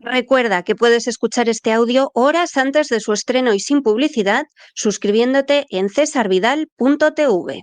Recuerda que puedes escuchar este audio horas antes de su estreno y sin publicidad suscribiéndote en cesarvidal.tv.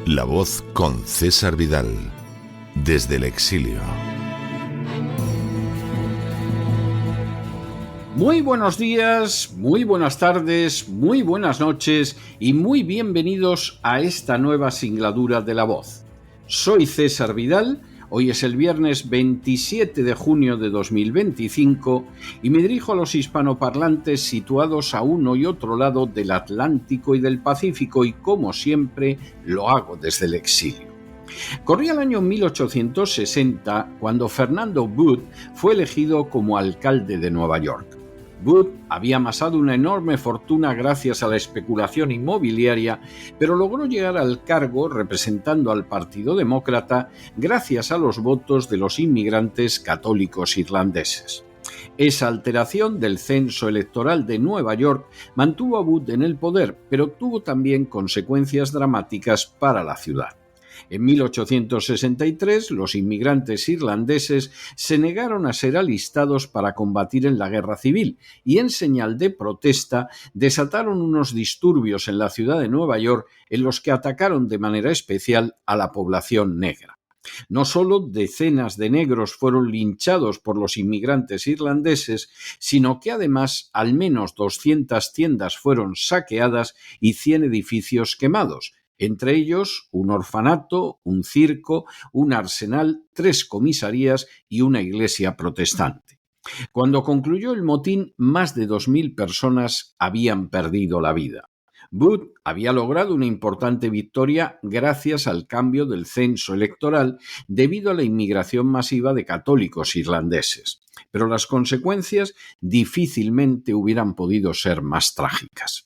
La Voz con César Vidal, desde el exilio. Muy buenos días, muy buenas tardes, muy buenas noches y muy bienvenidos a esta nueva singladura de La Voz. Soy César Vidal, hoy es el viernes 27 de junio de 2025 y me dirijo a los hispanoparlantes situados a uno y otro lado del Atlántico y del Pacífico y, como siempre, lo hago desde el exilio. Corría el año 1860 cuando Fernando Booth fue elegido como alcalde de Nueva York. Booth había amasado una enorme fortuna gracias a la especulación inmobiliaria, pero logró llegar al cargo representando al Partido Demócrata gracias a los votos de los inmigrantes católicos irlandeses. Esa alteración del censo electoral de Nueva York mantuvo a Booth en el poder, pero tuvo también consecuencias dramáticas para la ciudad. En 1863, los inmigrantes irlandeses se negaron a ser alistados para combatir en la guerra civil y, en señal de protesta, desataron unos disturbios en la ciudad de Nueva York en los que atacaron de manera especial a la población negra. No solo decenas de negros fueron linchados por los inmigrantes irlandeses, sino que además al menos 200 tiendas fueron saqueadas y 100 edificios quemados. Entre ellos, un orfanato, un circo, un arsenal, 3 comisarías y una iglesia protestante. Cuando concluyó el motín, más de 2.000 personas habían perdido la vida. Booth había logrado una importante victoria gracias al cambio del censo electoral debido a la inmigración masiva de católicos irlandeses. Pero las consecuencias difícilmente hubieran podido ser más trágicas.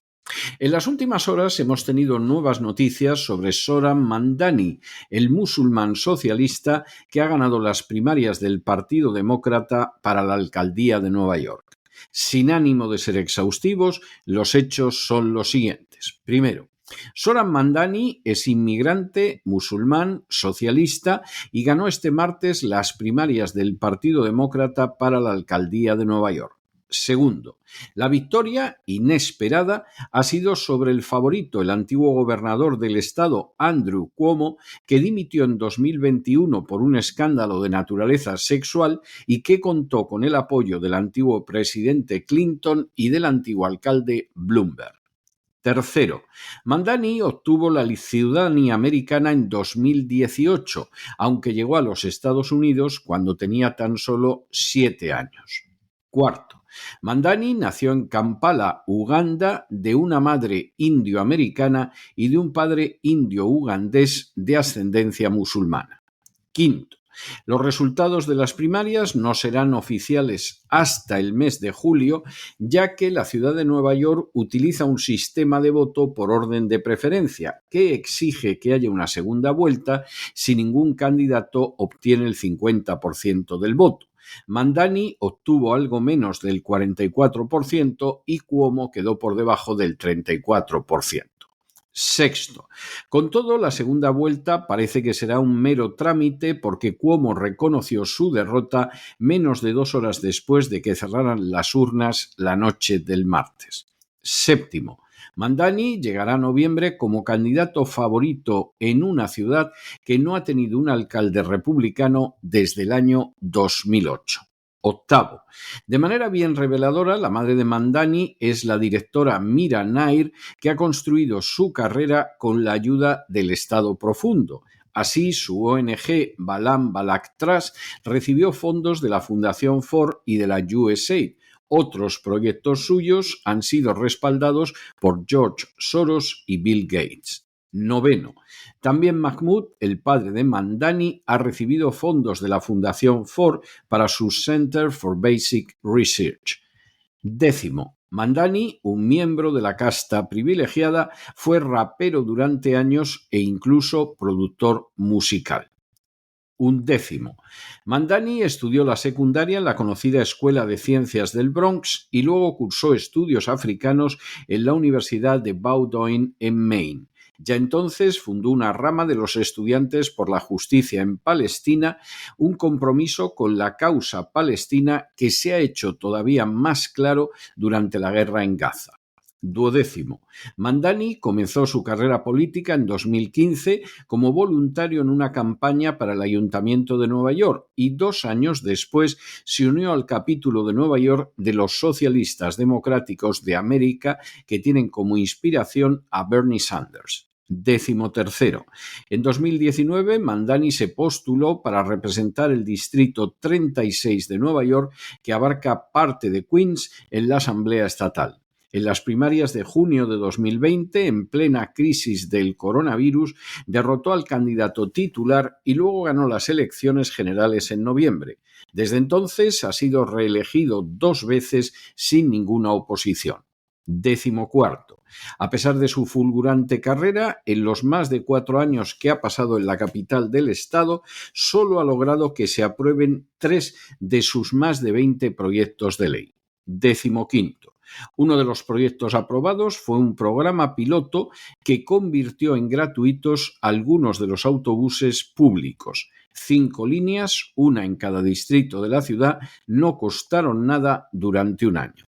En las últimas horas hemos tenido nuevas noticias sobre Zohran Mamdani, el musulmán socialista que ha ganado las primarias del Partido Demócrata para la alcaldía de Nueva York. Sin ánimo de ser exhaustivos, los hechos son los siguientes. Primero, Zohran Mamdani es inmigrante, musulmán, socialista y ganó este martes las primarias del Partido Demócrata para la alcaldía de Nueva York. Segundo, la victoria inesperada ha sido sobre el favorito, el antiguo gobernador del estado, Andrew Cuomo, que dimitió en 2021 por un escándalo de naturaleza sexual y que contó con el apoyo del antiguo presidente Clinton y del antiguo alcalde Bloomberg. Tercero, Mamdani obtuvo la ciudadanía americana en 2018, aunque llegó a los Estados Unidos cuando tenía tan solo 7 años. Cuarto, Mamdani nació en Kampala, Uganda, de una madre indioamericana y de un padre indio-ugandés de ascendencia musulmana. Quinto, los resultados de las primarias no serán oficiales hasta el mes de julio, ya que la ciudad de Nueva York utiliza un sistema de voto por orden de preferencia que exige que haya una segunda vuelta si ningún candidato obtiene el 50% del voto. Mamdani obtuvo algo menos del 44% y Cuomo quedó por debajo del 34%. Sexto, con todo, la segunda vuelta parece que será un mero trámite porque Cuomo reconoció su derrota menos de 2 horas después de que cerraran las urnas la noche del martes. Séptimo, Mamdani llegará a noviembre como candidato favorito en una ciudad que no ha tenido un alcalde republicano desde el año 2008. Octavo, de manera bien reveladora, la madre de Mamdani es la directora Mira Nair, que ha construido su carrera con la ayuda del Estado Profundo. Así, su ONG Balam Balak Trust recibió fondos de la Fundación Ford y de la USAID. Otros proyectos suyos han sido respaldados por George Soros y Bill Gates. Noveno. También Mahmoud, el padre de Mamdani, ha recibido fondos de la Fundación Ford para su Center for Basic Research. Décimo. Mamdani, un miembro de la casta privilegiada, fue rapero durante años e incluso productor musical. Undécimo. Mamdani estudió la secundaria en la conocida Escuela de Ciencias del Bronx y luego cursó estudios africanos en la Universidad de Bowdoin en Maine. Ya entonces fundó una rama de los Estudiantes por la Justicia en Palestina, un compromiso con la causa palestina que se ha hecho todavía más claro durante la guerra en Gaza. Duodécimo. Mamdani comenzó su carrera política en 2015 como voluntario en una campaña para el Ayuntamiento de Nueva York y 2 años después se unió al capítulo de Nueva York de los Socialistas Democráticos de América, que tienen como inspiración a Bernie Sanders. 13º. En 2019, Mamdani se postuló para representar el Distrito 36 de Nueva York, que abarca parte de Queens, en la Asamblea Estatal. En las primarias de junio de 2020, en plena crisis del coronavirus, derrotó al candidato titular y luego ganó las elecciones generales en noviembre. Desde entonces ha sido reelegido 2 veces sin ninguna oposición. 14º. A pesar de su fulgurante carrera, en los más de 4 años que ha pasado en la capital del estado, solo ha logrado que se aprueben 3 de sus más de 20 proyectos de ley. 15º. Uno de los proyectos aprobados fue un programa piloto que convirtió en gratuitos algunos de los autobuses públicos. 5 líneas, una en cada distrito de la ciudad, no costaron nada durante un año.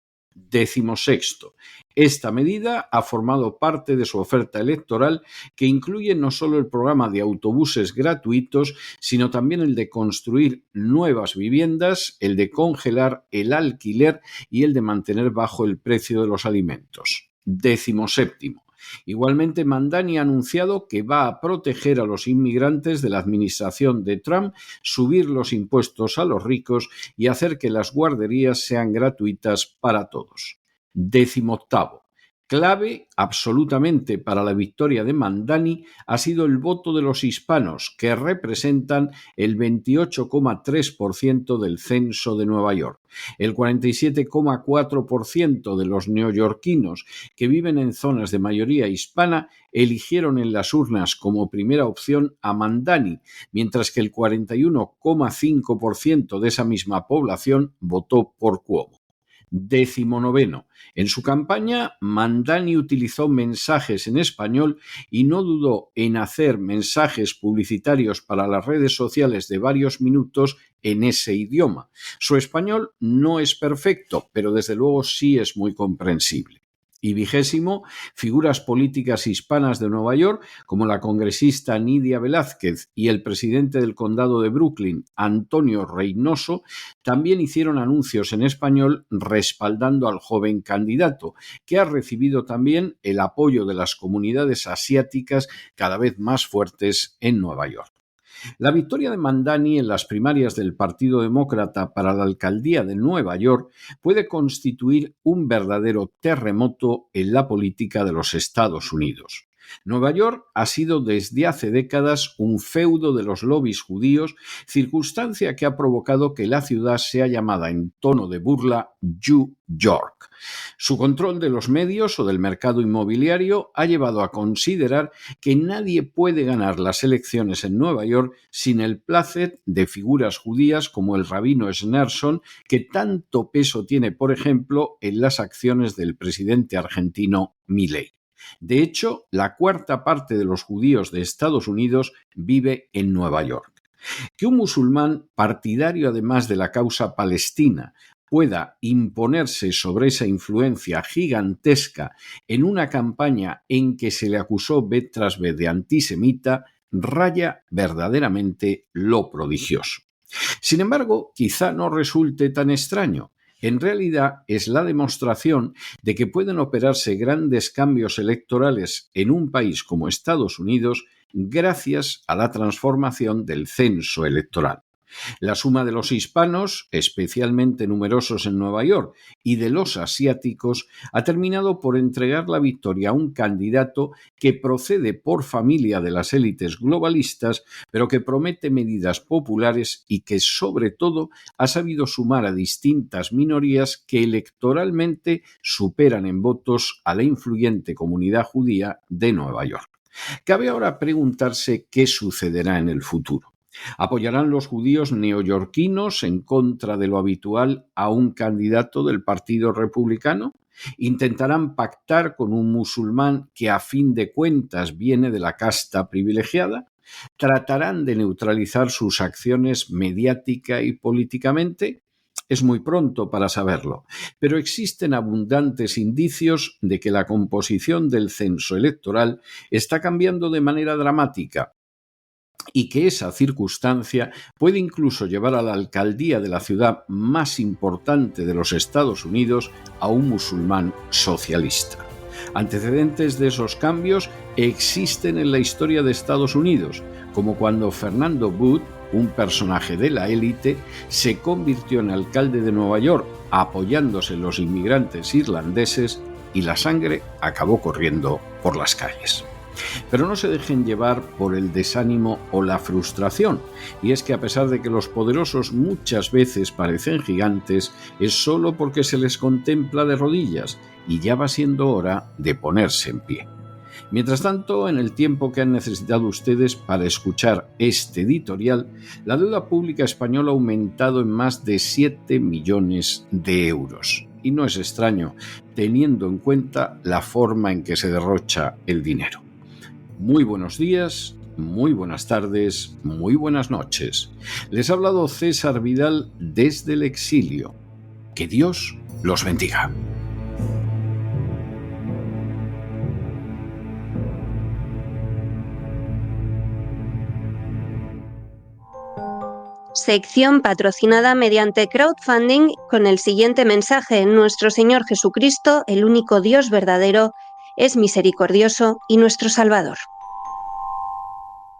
16º. Esta medida ha formado parte de su oferta electoral, que incluye no solo el programa de autobuses gratuitos, sino también el de construir nuevas viviendas, el de congelar el alquiler y el de mantener bajo el precio de los alimentos. 17º. Igualmente, Mamdani ha anunciado que va a proteger a los inmigrantes de la administración de Trump, subir los impuestos a los ricos y hacer que las guarderías sean gratuitas para todos. 18º. Clave absolutamente para la victoria de Mamdani ha sido el voto de los hispanos, que representan el 28,3% del censo de Nueva York. El 47,4% de los neoyorquinos que viven en zonas de mayoría hispana eligieron en las urnas como primera opción a Mamdani, mientras que el 41,5% de esa misma población votó por Cuomo. 19º. En su campaña, Mamdani utilizó mensajes en español y no dudó en hacer mensajes publicitarios para las redes sociales de varios minutos en ese idioma. Su español no es perfecto, pero desde luego sí es muy comprensible. Y 20º, figuras políticas hispanas de Nueva York, como la congresista Nydia Velázquez y el presidente del condado de Brooklyn, Antonio Reynoso, también hicieron anuncios en español respaldando al joven candidato, que ha recibido también el apoyo de las comunidades asiáticas cada vez más fuertes en Nueva York. La victoria de Mamdani en las primarias del Partido Demócrata para la alcaldía de Nueva York puede constituir un verdadero terremoto en la política de los Estados Unidos. Nueva York ha sido desde hace décadas un feudo de los lobbies judíos, circunstancia que ha provocado que la ciudad sea llamada en tono de burla Jew York. Su control de los medios o del mercado inmobiliario ha llevado a considerar que nadie puede ganar las elecciones en Nueva York sin el plácet de figuras judías como el rabino Schneerson, que tanto peso tiene, por ejemplo, en las acciones del presidente argentino Milei. De hecho, la 1/4 parte de los judíos de Estados Unidos vive en Nueva York. Que un musulmán, partidario además de la causa palestina, pueda imponerse sobre esa influencia gigantesca en una campaña en que se le acusó vez tras vez de antisemita, raya verdaderamente lo prodigioso. Sin embargo, quizá no resulte tan extraño. En realidad es la demostración de que pueden operarse grandes cambios electorales en un país como Estados Unidos gracias a la transformación del censo electoral. La suma de los hispanos, especialmente numerosos en Nueva York, y de los asiáticos ha terminado por entregar la victoria a un candidato que procede por familia de las élites globalistas, pero que promete medidas populares y que, sobre todo, ha sabido sumar a distintas minorías que electoralmente superan en votos a la influyente comunidad judía de Nueva York. Cabe ahora preguntarse qué sucederá en el futuro. ¿Apoyarán los judíos neoyorquinos en contra de lo habitual a un candidato del Partido Republicano? ¿Intentarán pactar con un musulmán que a fin de cuentas viene de la casta privilegiada? ¿Tratarán de neutralizar sus acciones mediática y políticamente? Es muy pronto para saberlo, pero existen abundantes indicios de que la composición del censo electoral está cambiando de manera dramática y que esa circunstancia puede incluso llevar a la alcaldía de la ciudad más importante de los Estados Unidos a un musulmán socialista. Antecedentes de esos cambios existen en la historia de Estados Unidos, como cuando Fernando Booth, un personaje de la élite, se convirtió en alcalde de Nueva York apoyándose en los inmigrantes irlandeses y la sangre acabó corriendo por las calles. Pero no se dejen llevar por el desánimo o la frustración, y es que a pesar de que los poderosos muchas veces parecen gigantes, es solo porque se les contempla de rodillas y ya va siendo hora de ponerse en pie. Mientras tanto, en el tiempo que han necesitado ustedes para escuchar este editorial, la deuda pública española ha aumentado en más de 7 millones de euros. Y no es extraño, teniendo en cuenta la forma en que se derrocha el dinero. Muy buenos días, muy buenas tardes, muy buenas noches. Les ha hablado César Vidal desde el exilio. Que Dios los bendiga. Sección patrocinada mediante crowdfunding con el siguiente mensaje: Nuestro Señor Jesucristo, el único Dios verdadero, es misericordioso y nuestro Salvador.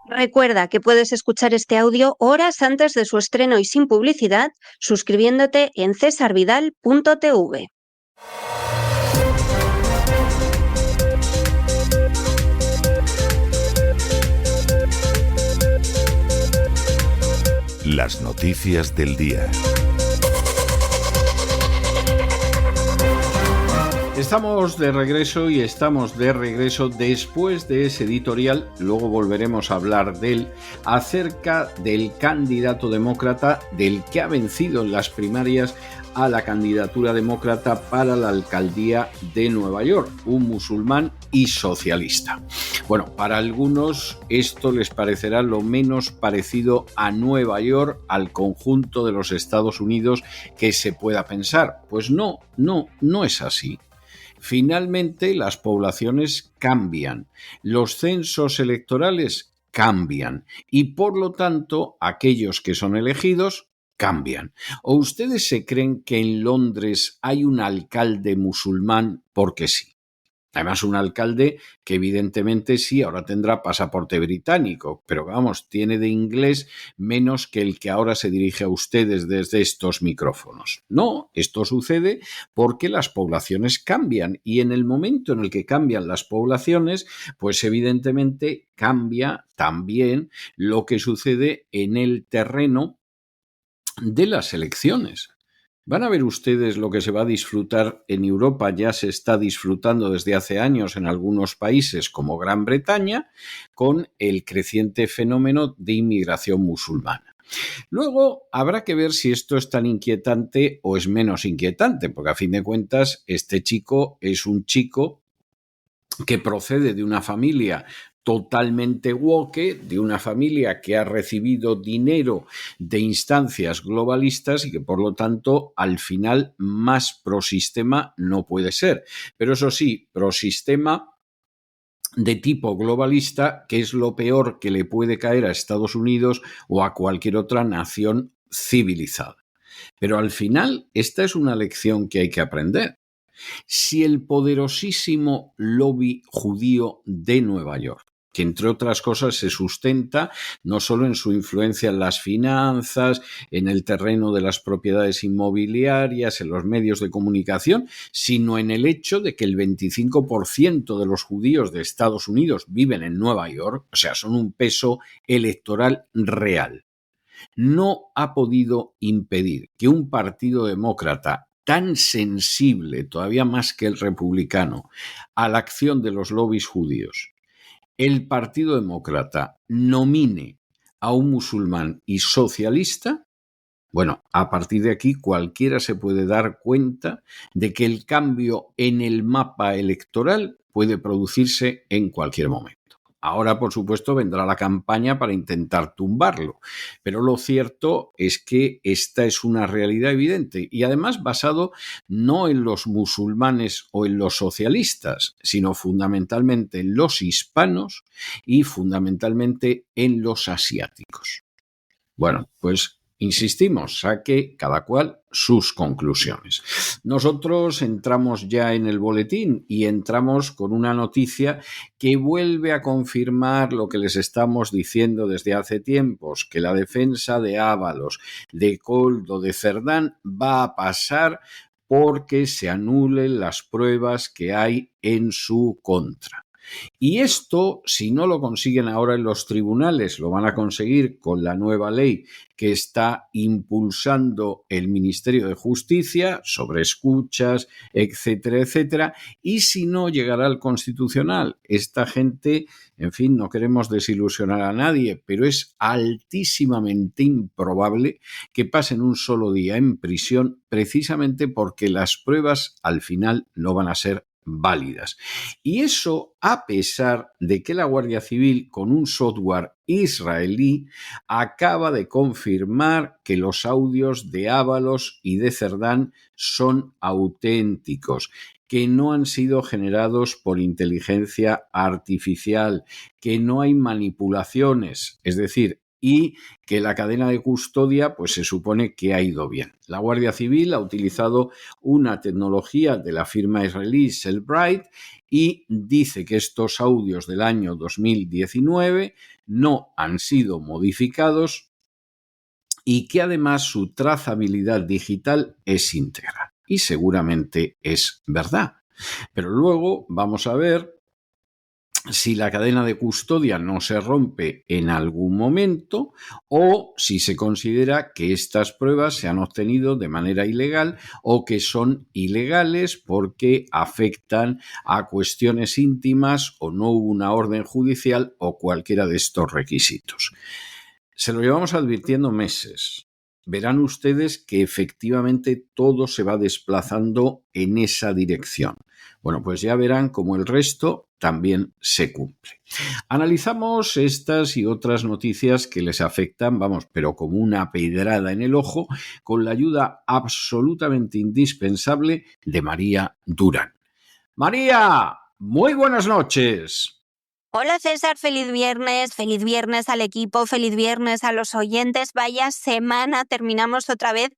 Recuerda que puedes escuchar este audio horas antes de su estreno y sin publicidad suscribiéndote en cesarvidal.tv. Las noticias del día. Estamos de regreso después de ese editorial, luego volveremos a hablar de él, acerca del candidato demócrata, del que ha vencido en las primarias a la candidatura demócrata para la alcaldía de Nueva York, un musulmán y socialista. Bueno, para algunos esto les parecerá lo menos parecido a Nueva York, al conjunto de los Estados Unidos que se pueda pensar. Pues no es así. Finalmente, las poblaciones cambian, los censos electorales cambian y, por lo tanto, aquellos que son elegidos cambian. ¿O ustedes se creen que en Londres hay un alcalde musulmán porque sí? Además, un alcalde que evidentemente sí, ahora tendrá pasaporte británico, pero vamos, tiene de inglés menos que el que ahora se dirige a ustedes desde estos micrófonos. No, esto sucede porque las poblaciones cambian y en el momento en el que cambian las poblaciones, pues evidentemente cambia también lo que sucede en el terreno de las elecciones. Van a ver ustedes lo que se va a disfrutar en Europa, ya se está disfrutando desde hace años en algunos países como Gran Bretaña, con el creciente fenómeno de inmigración musulmana. Luego habrá que ver si esto es tan inquietante o es menos inquietante, porque a fin de cuentas este chico es un chico que procede de una familia totalmente woke, de una familia que ha recibido dinero de instancias globalistas y que por lo tanto al final más prosistema no puede ser. Pero eso sí, prosistema de tipo globalista, que es lo peor que le puede caer a Estados Unidos o a cualquier otra nación civilizada. Pero al final esta es una lección que hay que aprender. Si el poderosísimo lobby judío de Nueva York, que entre otras cosas se sustenta no solo en su influencia en las finanzas, en el terreno de las propiedades inmobiliarias, en los medios de comunicación, sino en el hecho de que el 25% de los judíos de Estados Unidos viven en Nueva York, o sea, son un peso electoral real. No ha podido impedir que un partido demócrata tan sensible, todavía más que el republicano, a la acción de los lobbies judíos, el Partido Demócrata nomine a un musulmán y socialista. Bueno, a partir de aquí cualquiera se puede dar cuenta de que el cambio en el mapa electoral puede producirse en cualquier momento. Ahora, por supuesto, vendrá la campaña para intentar tumbarlo, pero lo cierto es que esta es una realidad evidente y además basado no en los musulmanes o en los socialistas, sino fundamentalmente en los hispanos y fundamentalmente en los asiáticos. Bueno, pues insistimos, saque cada cual sus conclusiones. Nosotros entramos ya en el boletín y entramos con una noticia que vuelve a confirmar lo que les estamos diciendo desde hace tiempos, que la defensa de Ábalos, de Koldo, de Cerdán va a pasar porque se anulen las pruebas que hay en su contra. Y esto, si no lo consiguen ahora en los tribunales, lo van a conseguir con la nueva ley que está impulsando el Ministerio de Justicia sobre escuchas, etcétera, etcétera. Y si no, llegará al Constitucional. Esta gente, en fin, no queremos desilusionar a nadie, pero es altísimamente improbable que pasen un solo día en prisión precisamente porque las pruebas al final no van a ser válidas. Y eso a pesar de que la Guardia Civil, con un software israelí, acaba de confirmar que los audios de Ábalos y de Cerdán son auténticos, que no han sido generados por inteligencia artificial, que no hay manipulaciones, es decir, y que la cadena de custodia pues se supone que ha ido bien. La Guardia Civil ha utilizado una tecnología de la firma israelí Cellebrite y dice que estos audios del año 2019 no han sido modificados y que además su trazabilidad digital es íntegra. Y seguramente es verdad. Pero luego vamos a ver si la cadena de custodia no se rompe en algún momento o si se considera que estas pruebas se han obtenido de manera ilegal o que son ilegales porque afectan a cuestiones íntimas o no hubo una orden judicial o cualquiera de estos requisitos. Se lo llevamos advirtiendo meses. Verán ustedes que efectivamente todo se va desplazando en esa dirección. Bueno, pues ya verán cómo el resto también se cumple. Analizamos estas y otras noticias que les afectan, vamos, pero como una pedrada en el ojo, con la ayuda absolutamente indispensable de María Durán. María, muy buenas noches. Hola César, feliz viernes al equipo, feliz viernes a los oyentes. Vaya semana, terminamos otra vez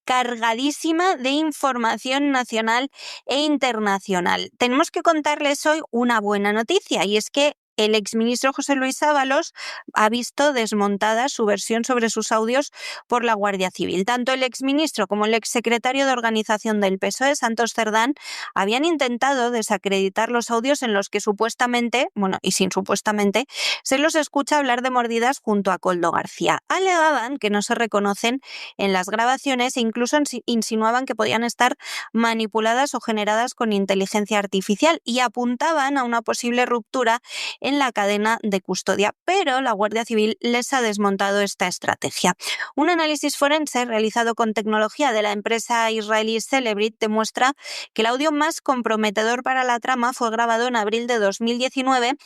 cargadísima de información nacional e internacional. Tenemos que contarles hoy una buena noticia y es que el exministro José Luis Ábalos ha visto desmontada su versión sobre sus audios por la Guardia Civil. Tanto el exministro como el exsecretario de Organización del PSOE, Santos Cerdán, habían intentado desacreditar los audios en los que supuestamente, bueno, y sin supuestamente, se los escucha hablar de mordidas junto a Koldo García. Alegaban que no se reconocen en las grabaciones e incluso insinuaban que podían estar manipuladas o generadas con inteligencia artificial y apuntaban a una posible ruptura en la cadena de custodia, pero la Guardia Civil les ha desmontado esta estrategia. Un análisis forense realizado con tecnología de la empresa israelí Cellebrite demuestra que el audio más comprometedor para la trama fue grabado en abril de 2019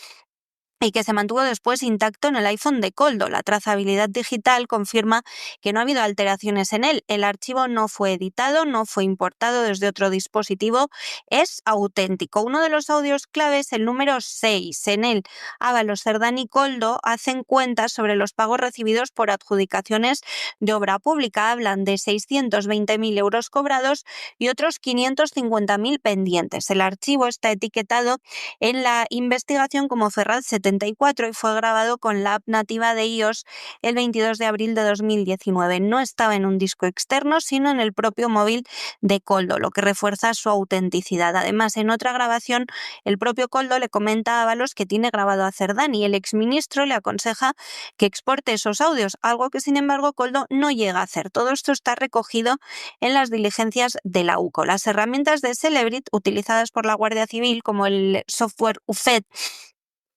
y que se mantuvo después intacto en el iPhone de Koldo. La trazabilidad digital confirma que no ha habido alteraciones en él. El archivo no fue editado, no fue importado desde otro dispositivo, es auténtico. Uno de los audios claves, el número 6. En él, Ábalos, Cerdán y Koldo hacen cuentas sobre los pagos recibidos por adjudicaciones de obra pública. Hablan de 620.000 euros cobrados y otros 550.000 pendientes. El archivo está etiquetado en la investigación como Ferraz 70 1994 y fue grabado con la app nativa de iOS el 22 de abril de 2019. No estaba en un disco externo, sino en el propio móvil de Koldo, lo que refuerza su autenticidad. Además, en otra grabación, el propio Koldo le comenta a Ábalos que tiene grabado a Cerdán y el exministro le aconseja que exporte esos audios, algo que sin embargo Koldo no llega a hacer. Todo esto está recogido en las diligencias de la UCO. Las herramientas de Celebrit utilizadas por la Guardia Civil, como el software UFED,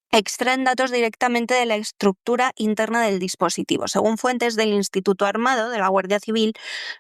extraen datos directamente de la estructura interna del dispositivo. Según fuentes del Instituto Armado de la Guardia Civil,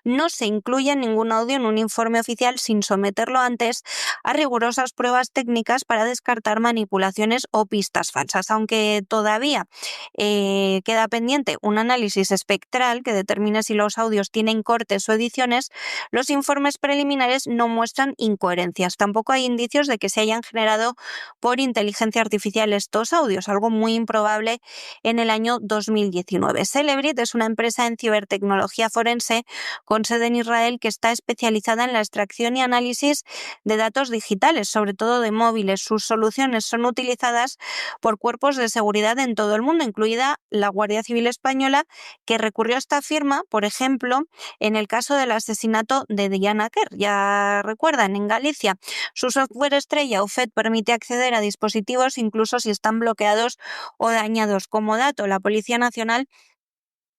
no se incluye ningún audio en un informe oficial sin someterlo antes a rigurosas pruebas técnicas para descartar manipulaciones o pistas falsas, aunque todavía queda pendiente un análisis espectral que determine si los audios tienen cortes o ediciones. Los informes preliminares no muestran incoherencias. Tampoco hay indicios de que se hayan generado por inteligencia artificial estos audios, algo muy improbable en el año 2019. Celebrit es una empresa en cibertecnología forense con sede en Israel que está especializada en la extracción y análisis de datos digitales, sobre todo de móviles. Sus soluciones son utilizadas por cuerpos de seguridad en todo el mundo, incluida la Guardia Civil Española, que recurrió a esta firma, por ejemplo, en el caso del asesinato de Diana Kerr. Ya recuerdan, en Galicia. Su software estrella UFED permite acceder a dispositivos incluso si están bloqueados o dañados. Como dato, la Policía Nacional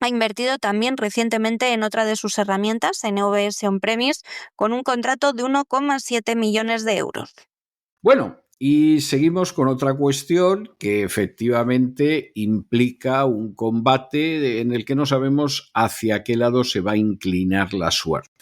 ha invertido también recientemente en otra de sus herramientas, NVS On-Premise, con un contrato de 1,7 millones de euros. Bueno, y seguimos con otra cuestión que efectivamente implica un combate en el que no sabemos hacia qué lado se va a inclinar la suerte.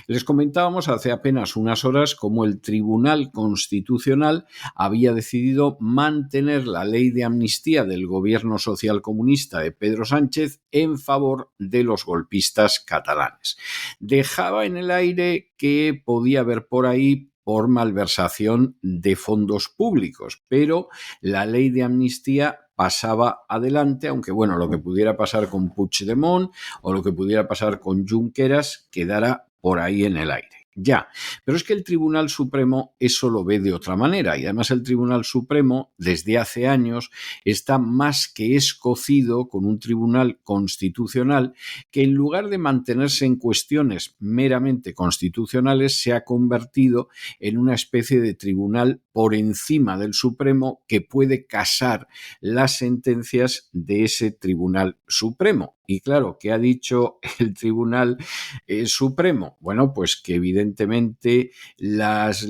Les comentábamos hace apenas unas horas cómo el Tribunal Constitucional había decidido mantener la ley de amnistía del gobierno socialcomunista de Pedro Sánchez en favor de los golpistas catalanes. Dejaba en el aire que podía haber por ahí por malversación de fondos públicos, pero la ley de amnistía pasaba adelante, aunque bueno, lo que pudiera pasar con Puigdemont o lo que pudiera pasar con Junqueras quedara por ahí en el aire. Ya, pero es que el Tribunal Supremo eso lo ve de otra manera y además el Tribunal Supremo desde hace años está más que escocido con un Tribunal Constitucional que en lugar de mantenerse en cuestiones meramente constitucionales se ha convertido en una especie de tribunal por encima del Supremo que puede casar las sentencias de ese Tribunal Supremo. Y claro, ¿qué ha dicho el Tribunal Supremo? Bueno, pues que evidentemente las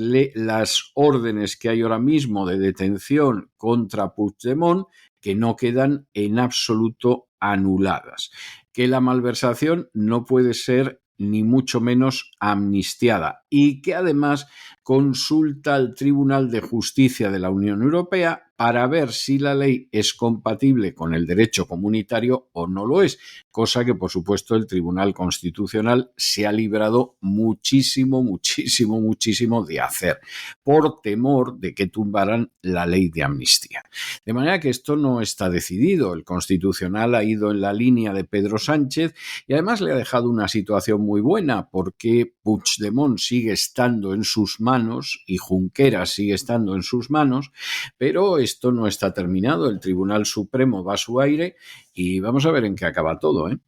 órdenes que hay ahora mismo de detención contra Puigdemont que no quedan en absoluto anuladas, que la malversación no puede ser ni mucho menos amnistiada y que además consulta al Tribunal de Justicia de la Unión Europea para ver si la ley es compatible con el derecho comunitario o no lo es, cosa que por supuesto el Tribunal Constitucional se ha librado muchísimo de hacer, por temor de que tumbaran la ley de amnistía. De manera que esto no está decidido, el Constitucional ha ido en la línea de Pedro Sánchez y además le ha dejado una situación muy buena porque Puigdemont sigue estando en sus manos y Junqueras sigue estando en sus manos, pero esto no está terminado. El Tribunal Supremo va a su aire y vamos a ver en qué acaba todo, ¿eh?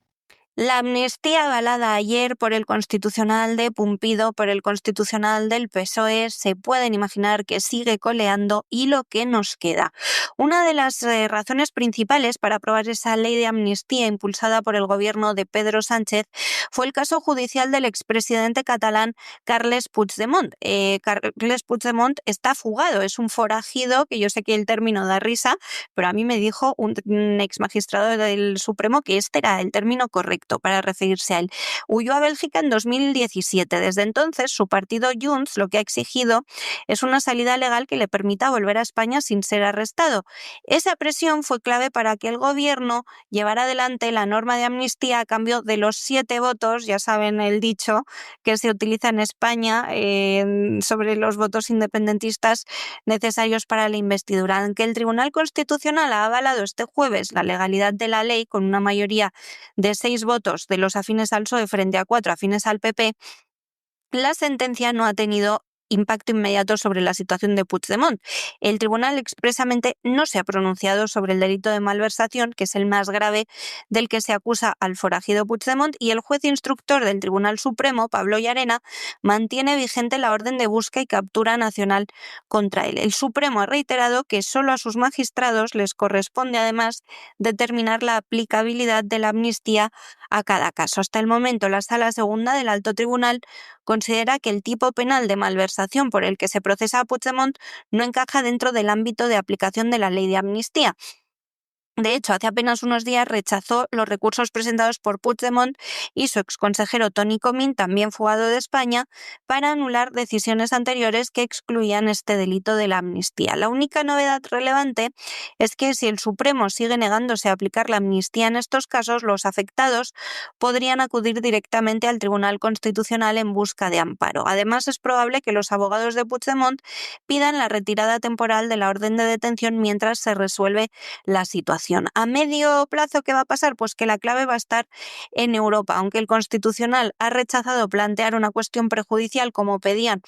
La amnistía avalada ayer por el Constitucional de Pumpido, por el Constitucional del PSOE, se pueden imaginar que sigue coleando y lo que nos queda. Una de las razones principales para aprobar esa ley de amnistía impulsada por el gobierno de Pedro Sánchez fue el caso judicial del expresidente catalán Carles Puigdemont. Carles Puigdemont está fugado, es un forajido, que yo sé que el término da risa, pero a mí me dijo un ex magistrado del Supremo que este era el término correcto para referirse a él. Huyó a Bélgica en 2017. Desde entonces, su partido Junts lo que ha exigido es una salida legal que le permita volver a España sin ser arrestado. Esa presión fue clave para que el gobierno llevara adelante la norma de amnistía a cambio de los 7 votos, ya saben el dicho que se utiliza en España sobre los votos independentistas necesarios para la investidura. Aunque el Tribunal Constitucional ha avalado este jueves la legalidad de la ley con una mayoría de 6 votos de los afines al PSOE frente a 4 afines al PP, la sentencia no ha tenido impacto inmediato sobre la situación de Puigdemont. El tribunal expresamente no se ha pronunciado sobre el delito de malversación, que es el más grave del que se acusa al forajido Puigdemont, y el juez instructor del Tribunal Supremo, Pablo Llarena, mantiene vigente la orden de busca y captura nacional contra él. El Supremo ha reiterado que solo a sus magistrados les corresponde además determinar la aplicabilidad de la amnistía a cada caso. Hasta el momento, la Sala Segunda del Alto Tribunal considera que el tipo penal de malversación por el que se procesa a Puigdemont no encaja dentro del ámbito de aplicación de la ley de amnistía. De hecho, hace apenas unos días rechazó los recursos presentados por Puigdemont y su exconsejero Toni Comín, también fugado de España, para anular decisiones anteriores que excluían este delito de la amnistía. La única novedad relevante es que si el Supremo sigue negándose a aplicar la amnistía en estos casos, los afectados podrían acudir directamente al Tribunal Constitucional en busca de amparo. Además, es probable que los abogados de Puigdemont pidan la retirada temporal de la orden de detención mientras se resuelve la situación. A medio plazo, ¿qué va a pasar? Pues que la clave va a estar en Europa. Aunque el Constitucional ha rechazado plantear una cuestión prejudicial como pedían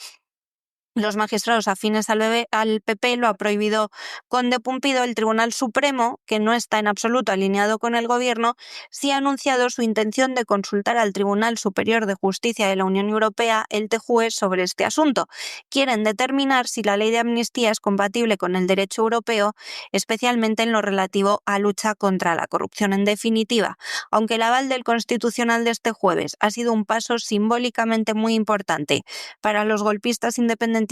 los magistrados afines al PP, lo ha prohibido Conde Pumpido. El Tribunal Supremo, que no está en absoluto alineado con el Gobierno, sí ha anunciado su intención de consultar al Tribunal Superior de Justicia de la Unión Europea, el TJUE, sobre este asunto. Quieren determinar si la ley de amnistía es compatible con el derecho europeo, especialmente en lo relativo a lucha contra la corrupción. En definitiva, aunque el aval del Constitucional de este jueves ha sido un paso simbólicamente muy importante para los golpistas independentistas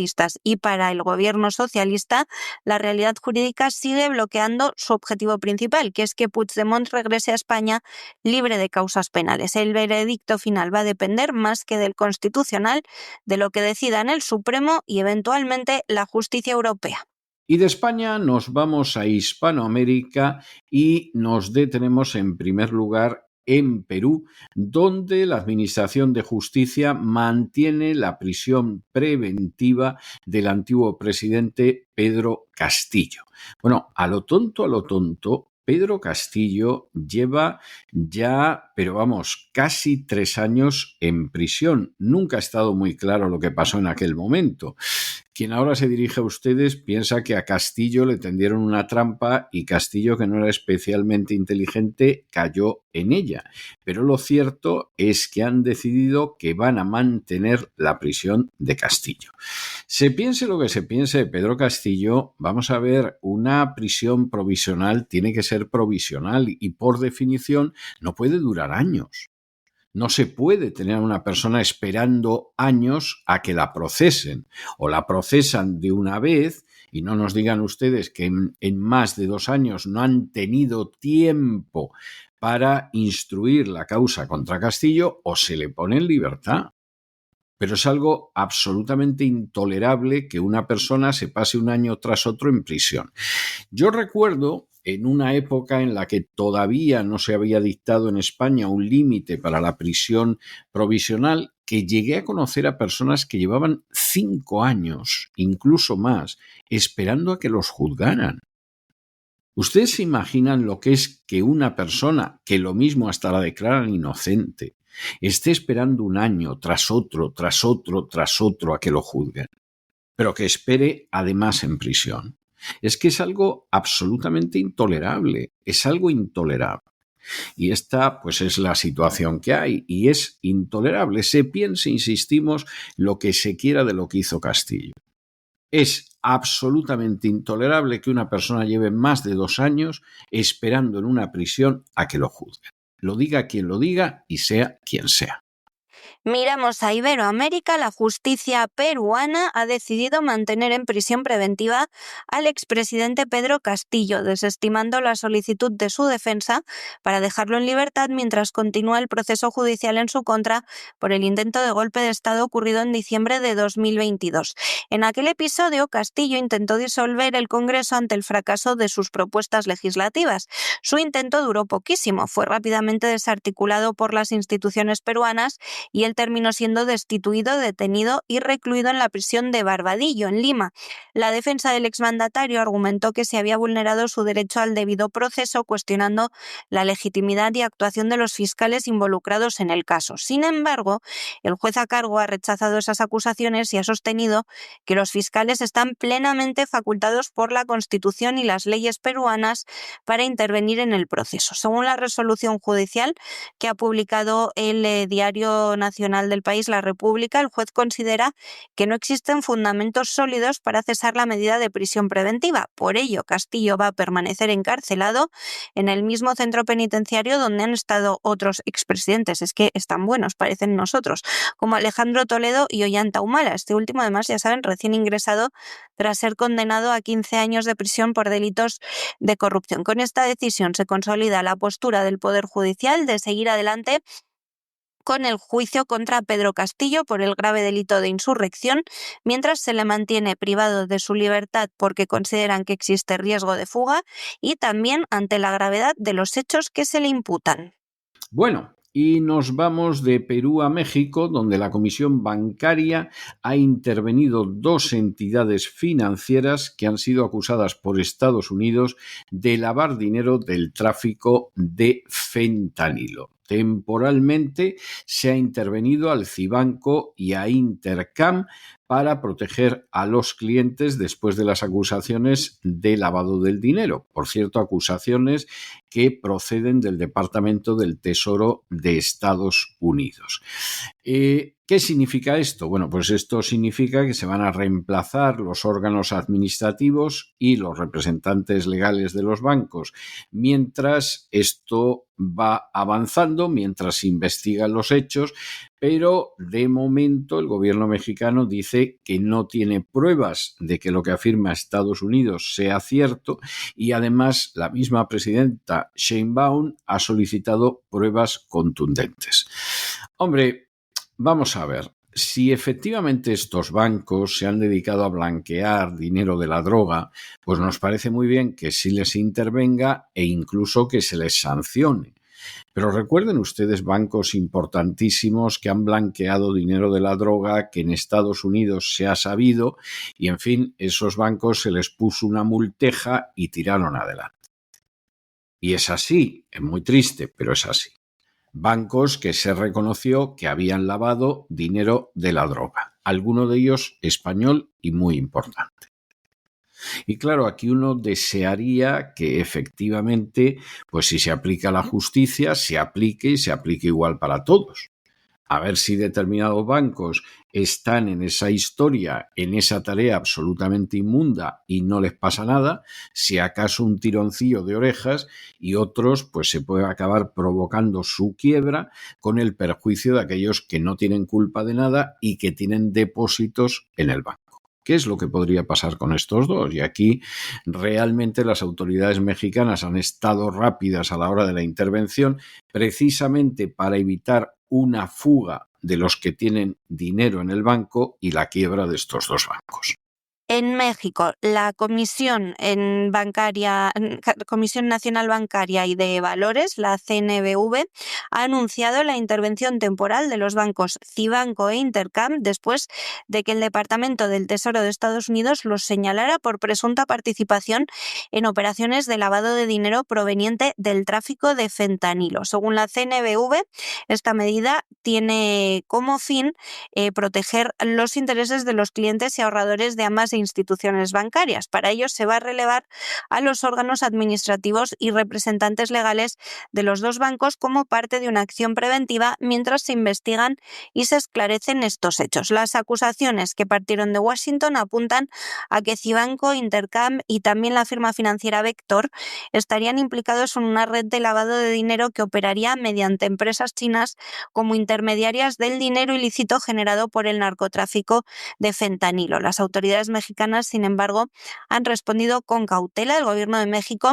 y para el gobierno socialista, la realidad jurídica sigue bloqueando su objetivo principal, que es que Puigdemont regrese a España libre de causas penales. El veredicto final va a depender, más que del Constitucional, de lo que decidan el Supremo y eventualmente la justicia europea. Y de España nos vamos a Hispanoamérica y nos detenemos en primer lugar en Perú, donde la Administración de Justicia mantiene la prisión preventiva del antiguo presidente Pedro Castillo. Bueno, a lo tonto, Pedro Castillo lleva ya, pero vamos, casi 3 años en prisión. Nunca ha estado muy claro lo que pasó en aquel momento. Quien ahora se dirige a ustedes piensa que a Castillo le tendieron una trampa y Castillo, que no era especialmente inteligente, cayó en ella. Pero lo cierto es que han decidido que van a mantener la prisión de Castillo. Se piense lo que se piense de Pedro Castillo, vamos a ver, una prisión provisional tiene que ser provisional y por definición no puede durar años. No se puede tener a una persona esperando años a que la procesen, o la procesan de una vez y no nos digan ustedes que en más de 2 años no han tenido tiempo para instruir la causa contra Castillo, o se le pone en libertad. Pero es algo absolutamente intolerable que una persona se pase un año tras otro en prisión. Yo recuerdo, en una época en la que todavía no se había dictado en España un límite para la prisión provisional, que llegué a conocer a personas que llevaban 5 años, incluso más, esperando a que los juzgaran. ¿Ustedes se imaginan lo que es que una persona, que lo mismo hasta la declaran inocente, esté esperando un año tras otro a que lo juzguen, pero que espere además en prisión? Es que es algo absolutamente intolerable, es algo intolerable. Y esta, pues, es la situación que hay y es intolerable. Se piense, insistimos, lo que se quiera de lo que hizo Castillo. Es absolutamente intolerable que una persona lleve más de 2 años esperando en una prisión a que lo juzguen. Lo diga quien lo diga y sea quien sea. Miramos a Iberoamérica. La justicia peruana ha decidido mantener en prisión preventiva al expresidente Pedro Castillo, desestimando la solicitud de su defensa para dejarlo en libertad mientras continúa el proceso judicial en su contra por el intento de golpe de Estado ocurrido en diciembre de 2022. En aquel episodio, Castillo intentó disolver el Congreso ante el fracaso de sus propuestas legislativas. Su intento duró poquísimo, fue rápidamente desarticulado por las instituciones peruanas y él terminó siendo destituido, detenido y recluido en la prisión de Barbadillo, en Lima. La defensa del exmandatario argumentó que se había vulnerado su derecho al debido proceso, cuestionando la legitimidad y actuación de los fiscales involucrados en el caso. Sin embargo, el juez a cargo ha rechazado esas acusaciones y ha sostenido que los fiscales están plenamente facultados por la Constitución y las leyes peruanas para intervenir en el proceso. Según la resolución judicial que ha publicado el Diario Nacional del país, La República, el juez considera que no existen fundamentos sólidos para cesar la medida de prisión preventiva. Por ello, Castillo va a permanecer encarcelado en el mismo centro penitenciario donde han estado otros expresidentes. Es que están buenos, parecen nosotros, como Alejandro Toledo y Ollanta Humala. Este último, además, ya saben, recién ingresado tras ser condenado a 15 años de prisión por delitos de corrupción. Con esta decisión se consolida la postura del Poder Judicial de seguir adelante con el juicio contra Pedro Castillo por el grave delito de insurrección, mientras se le mantiene privado de su libertad porque consideran que existe riesgo de fuga y también ante la gravedad de los hechos que se le imputan. Bueno, y nos vamos de Perú a México, donde la Comisión Bancaria ha intervenido 2 entidades financieras que han sido acusadas por Estados Unidos de lavar dinero del tráfico de fentanilo. Temporalmente se ha intervenido al Cibanco y a Intercam para proteger a los clientes después de las acusaciones de lavado del dinero. Por cierto, acusaciones que proceden del Departamento del Tesoro de Estados Unidos. ¿Qué significa esto? Bueno, pues esto significa que se van a reemplazar los órganos administrativos y los representantes legales de los bancos, mientras esto va avanzando, mientras se investigan los hechos, pero de momento el gobierno mexicano dice que no tiene pruebas de que lo que afirma Estados Unidos sea cierto y además la misma presidenta Sheinbaum ha solicitado pruebas contundentes. Hombre, vamos a ver, si efectivamente estos bancos se han dedicado a blanquear dinero de la droga, pues nos parece muy bien que sí les intervenga e incluso que se les sancione. Pero recuerden ustedes bancos importantísimos que han blanqueado dinero de la droga, que en Estados Unidos se ha sabido, y en fin, esos bancos se les puso una multeja y tiraron adelante. Y es así, es muy triste, pero es así. Bancos que se reconoció que habían lavado dinero de la droga, alguno de ellos español y muy importante. Y claro, aquí uno desearía que efectivamente, pues si se aplica la justicia, se aplique y se aplique igual para todos. A ver si determinados bancos están en esa historia, en esa tarea absolutamente inmunda y no les pasa nada, si acaso un tironcillo de orejas y otros pues se puede acabar provocando su quiebra con el perjuicio de aquellos que no tienen culpa de nada y que tienen depósitos en el banco. ¿Qué es lo que podría pasar con estos dos? Y aquí realmente las autoridades mexicanas han estado rápidas a la hora de la intervención precisamente para evitar una fuga de los que tienen dinero en el banco y la quiebra de estos dos bancos. En México, la Comisión Nacional Bancaria y de Valores, la CNBV, ha anunciado la intervención temporal de los bancos Cibanco e Intercam después de que el Departamento del Tesoro de Estados Unidos los señalara por presunta participación en operaciones de lavado de dinero proveniente del tráfico de fentanilo. Según la CNBV, esta medida tiene como fin proteger los intereses de los clientes y ahorradores de ambas instituciones bancarias. Para ello se va a relevar a los órganos administrativos y representantes legales de los dos bancos como parte de una acción preventiva mientras se investigan y se esclarecen estos hechos. Las acusaciones que partieron de Washington apuntan a que Cibanco, Intercam y también la firma financiera Vector estarían implicados en una red de lavado de dinero que operaría mediante empresas chinas como intermediarias del dinero ilícito generado por el narcotráfico de fentanilo. Las autoridades mexicanas, sin embargo, han respondido con cautela. El gobierno de México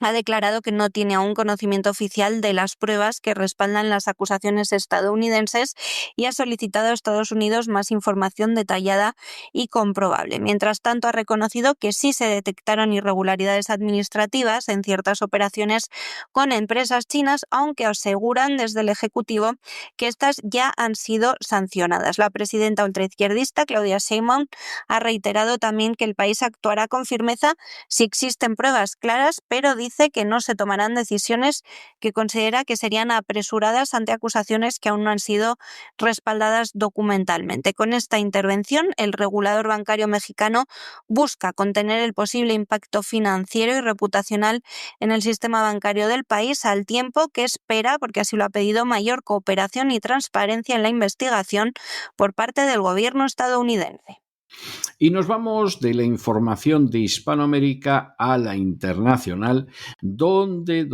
ha declarado que no tiene aún conocimiento oficial de las pruebas que respaldan las acusaciones estadounidenses y ha solicitado a Estados Unidos más información detallada y comprobable. Mientras tanto, ha reconocido que sí se detectaron irregularidades administrativas en ciertas operaciones con empresas chinas, aunque aseguran desde el Ejecutivo que estas ya han sido sancionadas. La presidenta ultraizquierdista, Claudia Sheinbaum, ha reiterado también que el país actuará con firmeza si existen pruebas claras, pero dice que no se tomarán decisiones que considera que serían apresuradas ante acusaciones que aún no han sido respaldadas documentalmente. Con esta intervención, el regulador bancario mexicano busca contener el posible impacto financiero y reputacional en el sistema bancario del país, al tiempo que espera, porque así lo ha pedido, mayor cooperación y transparencia en la investigación por parte del gobierno estadounidense. Y nos vamos de la información de Hispanoamérica a la internacional, donde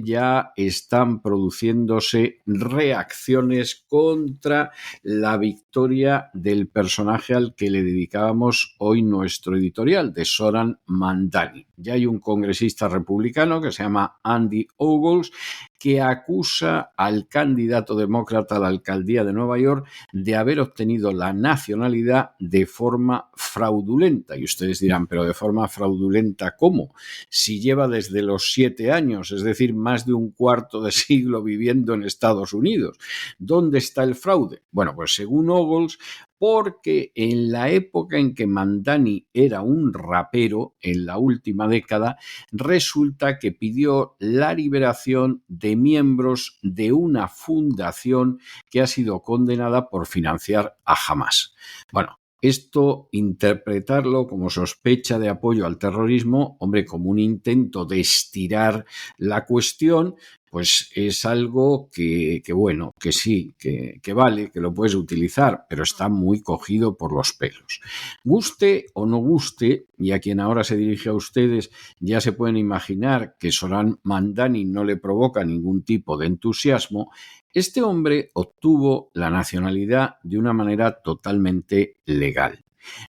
ya están produciéndose reacciones contra la victoria del personaje al que le dedicábamos hoy nuestro editorial, de Zoran Mandani. Ya hay un congresista republicano que se llama Andy Ogles, que acusa al candidato demócrata a la alcaldía de Nueva York de haber obtenido la nacionalidad de forma fraudulenta. Y ustedes dirán, pero de forma fraudulenta, ¿cómo? Si lleva desde los 7 años, es decir, más de un cuarto de siglo viviendo en Estados Unidos. ¿Dónde está el fraude? Bueno, pues según Ogles, porque en la época en que Mandani era un rapero, en la última década, resulta que pidió la liberación de miembros de una fundación que ha sido condenada por financiar a Hamás. Bueno, esto, interpretarlo como sospecha de apoyo al terrorismo, hombre, como un intento de estirar la cuestión, pues es algo que bueno, que sí, que vale, que lo puedes utilizar, pero está muy cogido por los pelos. Guste o no guste, y a quien ahora se dirige a ustedes ya se pueden imaginar que Zoran Mandani no le provoca ningún tipo de entusiasmo, este hombre obtuvo la nacionalidad de una manera totalmente legal.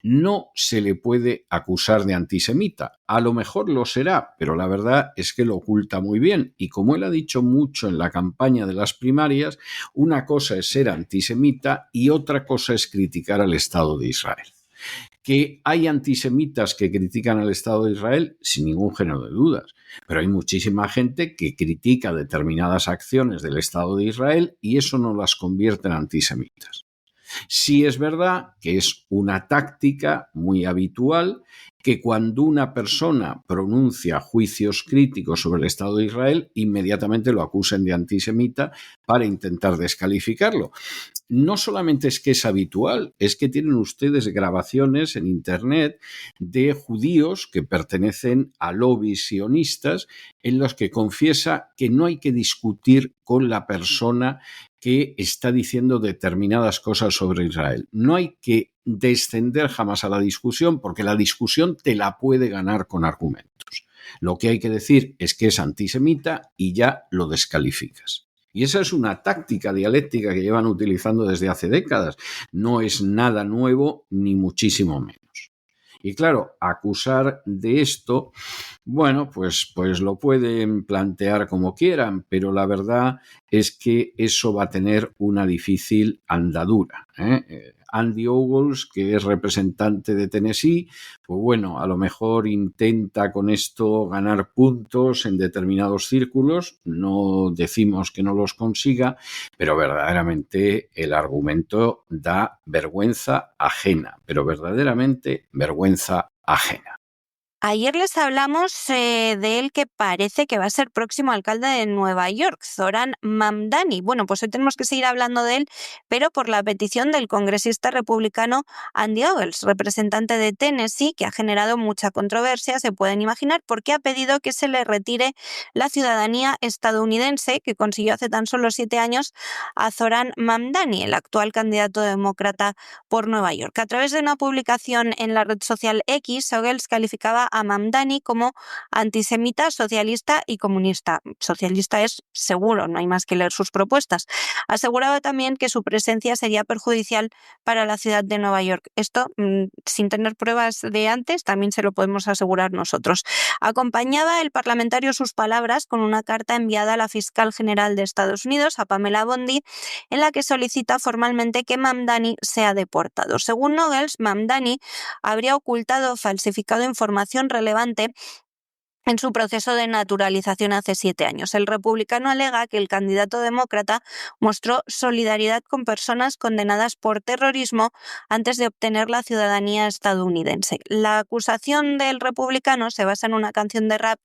No se le puede acusar de antisemita. A lo mejor lo será, pero la verdad es que lo oculta muy bien. Y como él ha dicho mucho en la campaña de las primarias, una cosa es ser antisemita y otra cosa es criticar al Estado de Israel. ¿Que hay antisemitas que critican al Estado de Israel? Sin ningún género de dudas. Pero hay muchísima gente que critica determinadas acciones del Estado de Israel y eso no las convierte en antisemitas. Sí es verdad que es una táctica muy habitual que cuando una persona pronuncia juicios críticos sobre el Estado de Israel, inmediatamente lo acusen de antisemita para intentar descalificarlo. No solamente es que es habitual, es que tienen ustedes grabaciones en Internet de judíos que pertenecen a lobbies sionistas en los que confiesa que no hay que discutir con la persona que está diciendo determinadas cosas sobre Israel. No hay que descender jamás a la discusión porque la discusión te la puede ganar con argumentos. Lo que hay que decir es que es antisemita y ya lo descalificas. Y esa es una táctica dialéctica que llevan utilizando desde hace décadas. No es nada nuevo, ni muchísimo menos. Y claro, acusar de esto, bueno, pues lo pueden plantear como quieran, pero la verdad es que eso va a tener una difícil andadura, Andy Ogles, que es representante de Tennessee, pues bueno, a lo mejor intenta con esto ganar puntos en determinados círculos, no decimos que no los consiga, pero verdaderamente el argumento da vergüenza ajena, pero verdaderamente vergüenza ajena. Ayer les hablamos de él, que parece que va a ser próximo alcalde de Nueva York, Zoran Mamdani. Bueno, pues hoy tenemos que seguir hablando de él, pero por la petición del congresista republicano Andy Ogles, representante de Tennessee, que ha generado mucha controversia, se pueden imaginar, porque ha pedido que se le retire la ciudadanía estadounidense que consiguió hace tan solo 7 años a Zoran Mamdani, el actual candidato demócrata por Nueva York. A través de una publicación en la red social X, Ogles calificaba a Mamdani como antisemita, socialista y comunista. Socialista es seguro, no hay más que leer sus propuestas. Aseguraba también que su presencia sería perjudicial para la ciudad de Nueva York. Esto, sin tener pruebas de antes, también se lo podemos asegurar nosotros. Acompañaba el parlamentario sus palabras con una carta enviada a la fiscal general de Estados Unidos, a Pamela Bondi, en la que solicita formalmente que Mamdani sea deportado. Según Nobles, Mamdani habría ocultado o falsificado información relevante en su proceso de naturalización hace 7 años. El republicano alega que el candidato demócrata mostró solidaridad con personas condenadas por terrorismo antes de obtener la ciudadanía estadounidense. La acusación del republicano se basa en una canción de rap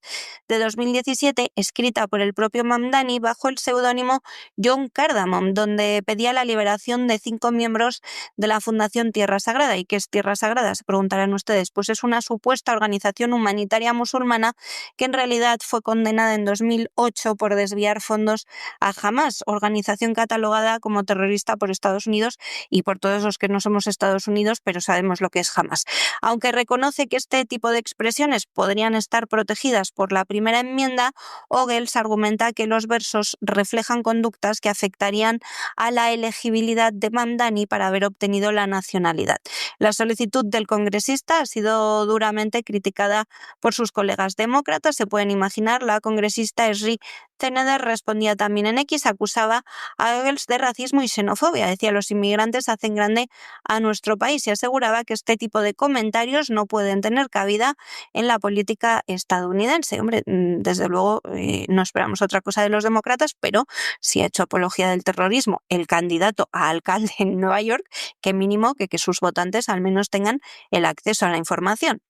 de 2017 escrita por el propio Mamdani bajo el seudónimo John Cardamom, donde pedía la liberación de 5 miembros de la Fundación Tierra Sagrada. ¿Y qué es Tierra Sagrada?, se preguntarán ustedes. Pues es una supuesta organización humanitaria musulmana que en realidad fue condenada en 2008 por desviar fondos a Hamás, organización catalogada como terrorista por Estados Unidos y por todos los que no somos Estados Unidos, pero sabemos lo que es Hamás. Aunque reconoce que este tipo de expresiones podrían estar protegidas por la primera enmienda, Ogles argumenta que los versos reflejan conductas que afectarían a la elegibilidad de Mamdani para haber obtenido la nacionalidad. La solicitud del congresista ha sido duramente criticada por sus colegas demócratas. Se pueden imaginar, la congresista Esri Teneder respondía también en X, acusaba a Ogles de racismo y xenofobia. Decía: los inmigrantes hacen grande a nuestro país, y aseguraba que este tipo de comentarios no pueden tener cabida en la política estadounidense. Hombre, desde luego no esperamos otra cosa de los demócratas, pero si ha hecho apología del terrorismo el candidato a alcalde en Nueva York, qué mínimo que sus votantes al menos tengan el acceso a la información.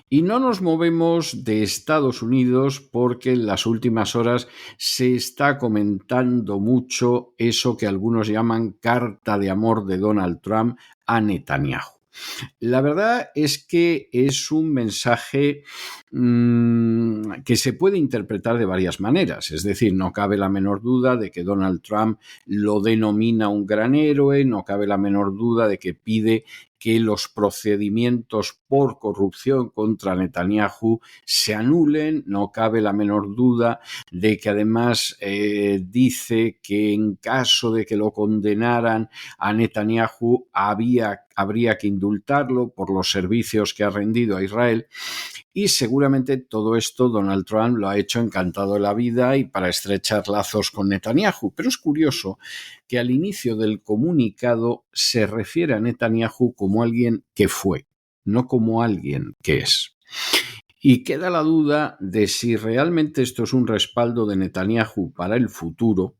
Y no nos movemos de Estados Unidos porque en las últimas horas se está comentando mucho eso que algunos llaman carta de amor de Donald Trump a Netanyahu. La verdad es que es un mensaje que se puede interpretar de varias maneras. Es decir, no cabe la menor duda de que Donald Trump lo denomina un gran héroe, no cabe la menor duda de que pide que los procedimientos por corrupción contra Netanyahu se anulen, no cabe la menor duda de que además dice que en caso de que lo condenaran a Netanyahu habría que indultarlo por los servicios que ha rendido a Israel. Y seguramente todo esto Donald Trump lo ha hecho encantado de la vida y para estrechar lazos con Netanyahu. Pero es curioso que al inicio del comunicado se refiere a Netanyahu como alguien que fue, no como alguien que es. Y queda la duda de si realmente esto es un respaldo de Netanyahu para el futuro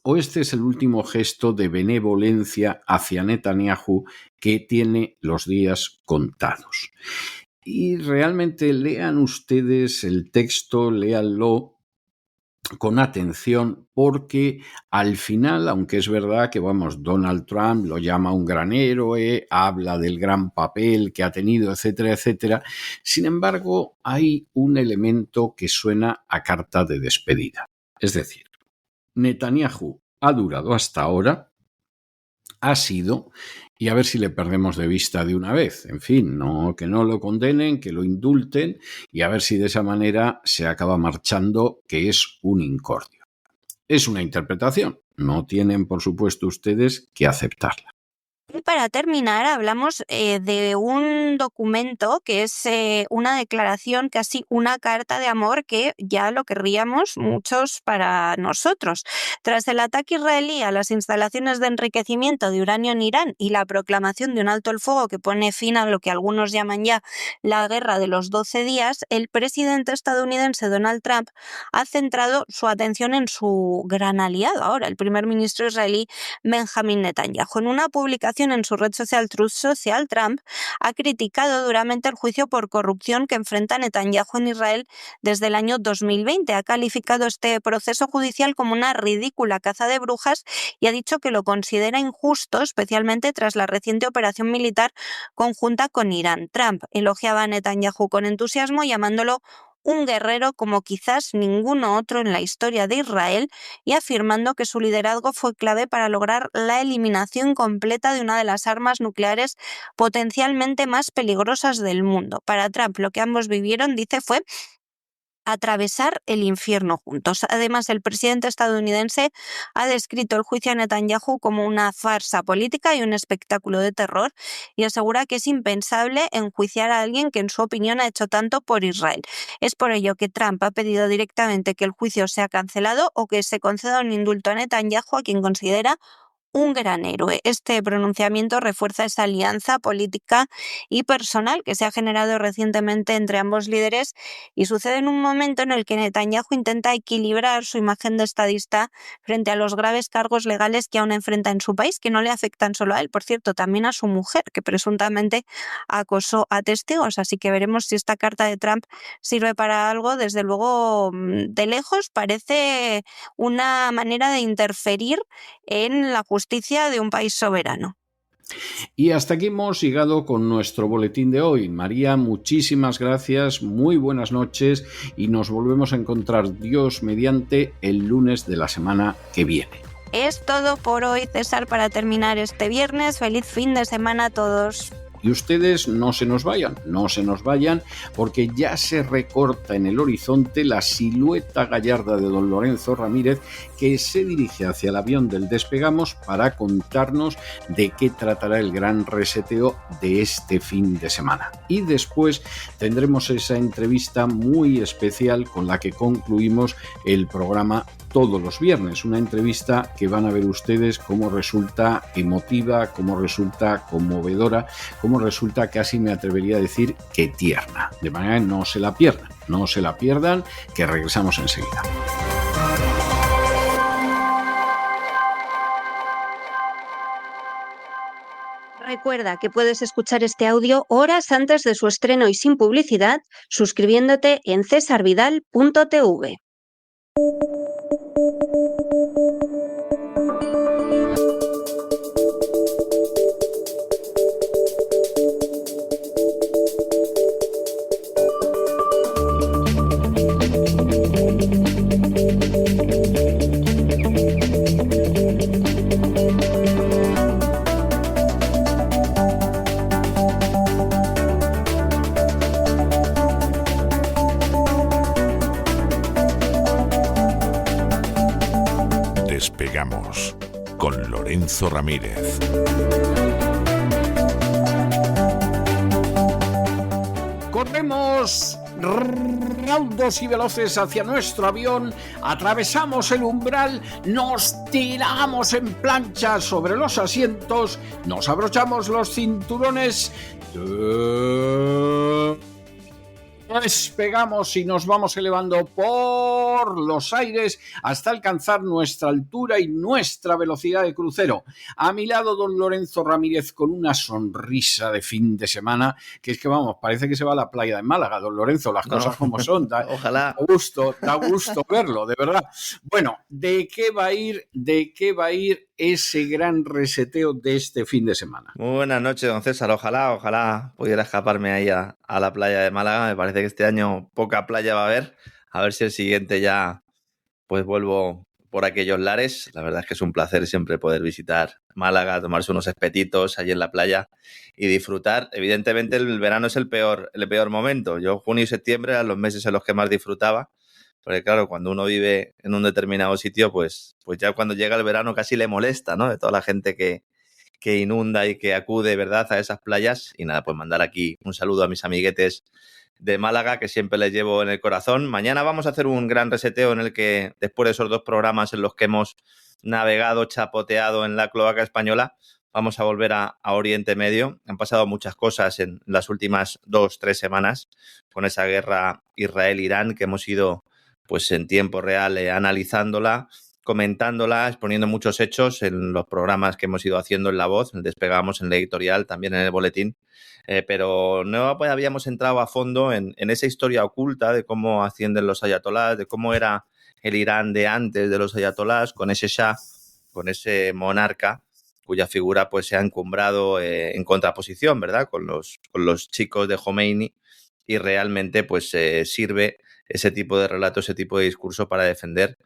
o este es el último gesto de benevolencia hacia Netanyahu que tiene los días contados. Y realmente lean ustedes el texto, léanlo con atención, porque al final, aunque es verdad que Donald Trump lo llama un gran héroe, habla del gran papel que ha tenido, etcétera, etcétera, sin embargo, hay un elemento que suena a carta de despedida. Es decir, Netanyahu ha durado hasta ahora, ha sido, y a ver si le perdemos de vista de una vez. En fin, que no lo condenen, que lo indulten y a ver si de esa manera se acaba marchando, que es un incordio. Es una interpretación, no tienen por supuesto ustedes que aceptarla. Y para terminar, hablamos de un documento que es una declaración, casi una carta de amor que ya lo querríamos muchos para nosotros. Tras el ataque israelí a las instalaciones de enriquecimiento de uranio en Irán y la proclamación de un alto el fuego que pone fin a lo que algunos llaman ya la guerra de los 12 días, el presidente estadounidense Donald Trump ha centrado su atención en su gran aliado ahora, el primer ministro israelí Benjamin Netanyahu. En una publicación en su red social Truth Social, Trump ha criticado duramente el juicio por corrupción que enfrenta Netanyahu en Israel desde el año 2020. Ha calificado este proceso judicial como una ridícula caza de brujas y ha dicho que lo considera injusto, especialmente tras la reciente operación militar conjunta con Irán. Trump elogiaba a Netanyahu con entusiasmo, llamándolo un guerrero como quizás ninguno otro en la historia de Israel y afirmando que su liderazgo fue clave para lograr la eliminación completa de una de las armas nucleares potencialmente más peligrosas del mundo. Para Trump, lo que ambos vivieron, dice, fue atravesar el infierno juntos. Además, el presidente estadounidense ha descrito el juicio a Netanyahu como una farsa política y un espectáculo de terror y asegura que es impensable enjuiciar a alguien que en su opinión ha hecho tanto por Israel. Es por ello que Trump ha pedido directamente que el juicio sea cancelado o que se conceda un indulto a Netanyahu, a quien considera un gran héroe. Este pronunciamiento refuerza esa alianza política y personal que se ha generado recientemente entre ambos líderes y sucede en un momento en el que Netanyahu intenta equilibrar su imagen de estadista frente a los graves cargos legales que aún enfrenta en su país, que no le afectan solo a él, por cierto, también a su mujer, que presuntamente acosó a testigos. Así que veremos si esta carta de Trump sirve para algo. Desde luego, de lejos parece una manera de interferir en la justicia de un país soberano. Y hasta aquí hemos llegado con nuestro boletín de hoy. María, muchísimas gracias, muy buenas noches y nos volvemos a encontrar, Dios mediante, el lunes de la semana que viene. Es todo por hoy, César, para terminar este viernes. Feliz fin de semana a todos. Y ustedes no se nos vayan, porque ya se recorta en el horizonte la silueta gallarda de don Lorenzo Ramírez, que se dirige hacia el avión del Despegamos para contarnos de qué tratará el gran reseteo de este fin de semana. Y después tendremos esa entrevista muy especial con la que concluimos el programa todos los viernes, una entrevista que van a ver ustedes cómo resulta emotiva, cómo resulta conmovedora, cómo resulta, casi me atrevería a decir, que tierna. De manera que no se la pierdan, que regresamos enseguida. Recuerda que puedes escuchar este audio horas antes de su estreno y sin publicidad, suscribiéndote en cesarvidal.tv. Despegamos con Lorenzo Ramírez. Corremos raudos y veloces hacia nuestro avión, atravesamos el umbral, nos tiramos en plancha sobre los asientos, nos abrochamos los cinturones, despegamos y nos vamos elevando por los aires hasta alcanzar nuestra altura y nuestra velocidad de crucero. A mi lado, don Lorenzo Ramírez, con una sonrisa de fin de semana, que es que vamos, parece que se va a la playa de Málaga, don Lorenzo, las cosas como son. Ojalá. Da gusto verlo, de verdad. Bueno, ¿de qué va a ir ese gran reseteo de este fin de semana? Muy buenas noches, don César. Ojalá pudiera escaparme ahí a la playa de Málaga. Me parece que este año poca playa va a haber. A ver si el siguiente ya pues vuelvo por aquellos lares. La verdad es que es un placer siempre poder visitar Málaga, tomarse unos espetitos allí en la playa y disfrutar. Evidentemente el verano es el peor momento. Yo junio y septiembre eran los meses en los que más disfrutaba. Porque claro, cuando uno vive en un determinado sitio, pues ya cuando llega el verano casi le molesta, ¿no? De toda la gente que inunda y que acude, ¿verdad?, a esas playas. Y nada, pues mandar aquí un saludo a mis amiguetes de Málaga, que siempre les llevo en el corazón. Mañana vamos a hacer un gran reseteo en el que, después de esos 2 programas en los que hemos navegado, chapoteado en la cloaca española, vamos a volver a Oriente Medio. Han pasado muchas cosas en las últimas 2-3 semanas con esa guerra Israel-Irán que hemos ido pues en tiempo real analizándola, comentándola, exponiendo muchos hechos en los programas que hemos ido haciendo en La Voz, en Despegamos, en la editorial, también en el boletín, pero no pues, habíamos entrado a fondo en esa historia oculta de cómo ascienden los ayatolás, de cómo era el Irán de antes de los ayatolás, con ese Shah, con ese monarca, cuya figura pues se ha encumbrado en contraposición, ¿verdad?, con los chicos de Khomeini, y realmente pues sirve ese tipo de relato, ese tipo de discurso para defender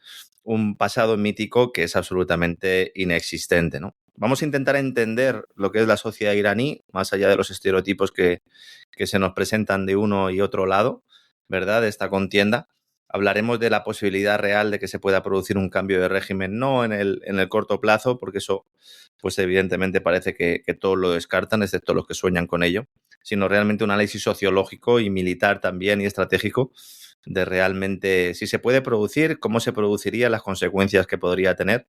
un pasado mítico que es absolutamente inexistente, ¿no? Vamos a intentar entender lo que es la sociedad iraní, más allá de los estereotipos que se nos presentan de uno y otro lado, ¿verdad?, de esta contienda. Hablaremos de la posibilidad real de que se pueda producir un cambio de régimen, no en el corto plazo, porque eso, pues evidentemente parece que todos lo descartan, excepto los que sueñan con ello, sino realmente un análisis sociológico y militar también y estratégico de realmente si se puede producir, cómo se produciría, las consecuencias que podría tener,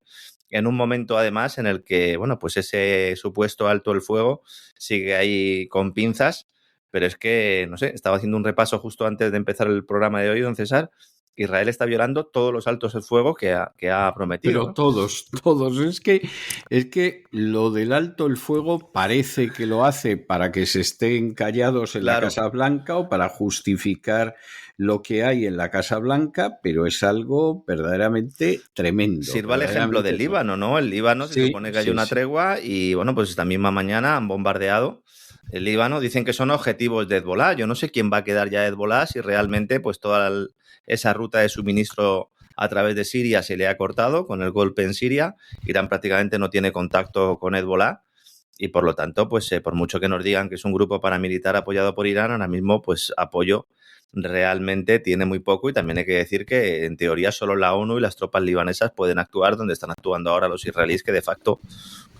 en un momento además en el que, bueno, pues ese supuesto alto el fuego sigue ahí con pinzas, pero es que, no sé, estaba haciendo un repaso justo antes de empezar el programa de hoy, don César. Israel está violando todos los altos el fuego que ha prometido. Pero ¿no? todos. Es que lo del alto el fuego parece que lo hace para que se estén callados en la Casa Blanca o para justificar lo que hay en la Casa Blanca, pero es algo verdaderamente tremendo. Sirva el ejemplo del Líbano, ¿no? El Líbano se supone que hay una tregua y, bueno, pues esta misma mañana han bombardeado el Líbano. Dicen que son objetivos de Hezbollah. Yo no sé quién va a quedar ya Hezbollah si realmente pues toda esa ruta de suministro a través de Siria se le ha cortado con el golpe en Siria. Irán prácticamente no tiene contacto con Hezbollah y, por lo tanto, pues por mucho que nos digan que es un grupo paramilitar apoyado por Irán, ahora mismo pues apoyo realmente tiene muy poco, y también hay que decir que en teoría solo la ONU y las tropas libanesas pueden actuar donde están actuando ahora los israelíes, que de facto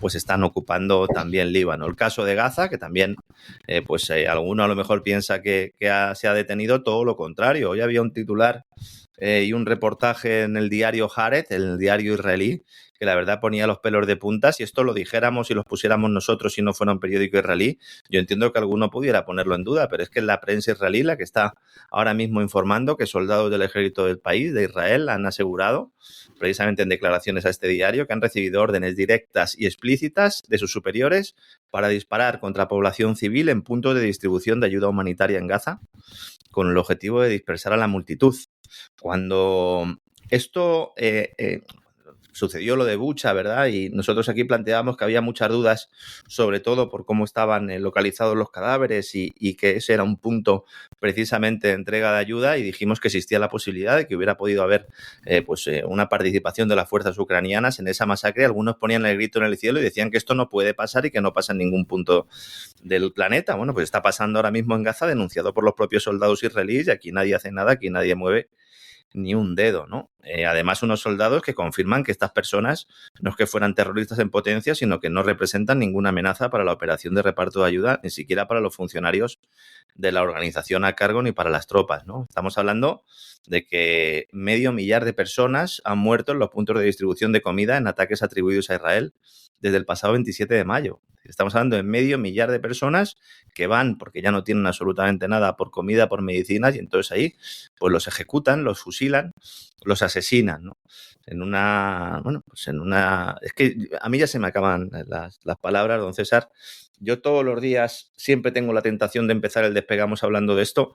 pues están ocupando también Líbano. El caso de Gaza, que también alguno a lo mejor piensa que se ha detenido, todo lo contrario. Hoy había un titular y un reportaje en el diario Haaretz, el diario israelí, que la verdad ponía los pelos de punta. Si esto lo dijéramos y los pusiéramos nosotros si no fuera un periódico israelí, yo entiendo que alguno pudiera ponerlo en duda, pero es que es la prensa israelí la que está ahora mismo informando que soldados del ejército del país, de Israel, han asegurado, precisamente en declaraciones a este diario, que han recibido órdenes directas y explícitas de sus superiores para disparar contra población civil en puntos de distribución de ayuda humanitaria en Gaza, con el objetivo de dispersar a la multitud. Cuando esto sucedió lo de Bucha, ¿verdad? Y nosotros aquí planteábamos que había muchas dudas, sobre todo por cómo estaban localizados los cadáveres y que ese era un punto precisamente de entrega de ayuda, y dijimos que existía la posibilidad de que hubiera podido haber una participación de las fuerzas ucranianas en esa masacre. Algunos ponían el grito en el cielo y decían que esto no puede pasar y que no pasa en ningún punto del planeta. Bueno, pues está pasando ahora mismo en Gaza, denunciado por los propios soldados israelíes, y aquí nadie hace nada, aquí nadie mueve ni un dedo, ¿no? Además, unos soldados que confirman que estas personas no es que fueran terroristas en potencia, sino que no representan ninguna amenaza para la operación de reparto de ayuda, ni siquiera para los funcionarios de la organización a cargo ni para las tropas, ¿no? Estamos hablando de que 500.000 de personas han muerto en los puntos de distribución de comida en ataques atribuidos a Israel desde el pasado 27 de mayo. Estamos hablando de 500.000 de personas que van porque ya no tienen absolutamente nada, por comida, por medicinas, y entonces ahí pues los ejecutan, los fusilan, los asesinan, ¿no? Es que a mí ya se me acaban las palabras, don César. Yo todos los días siempre tengo la tentación de empezar el Despegamos hablando de esto,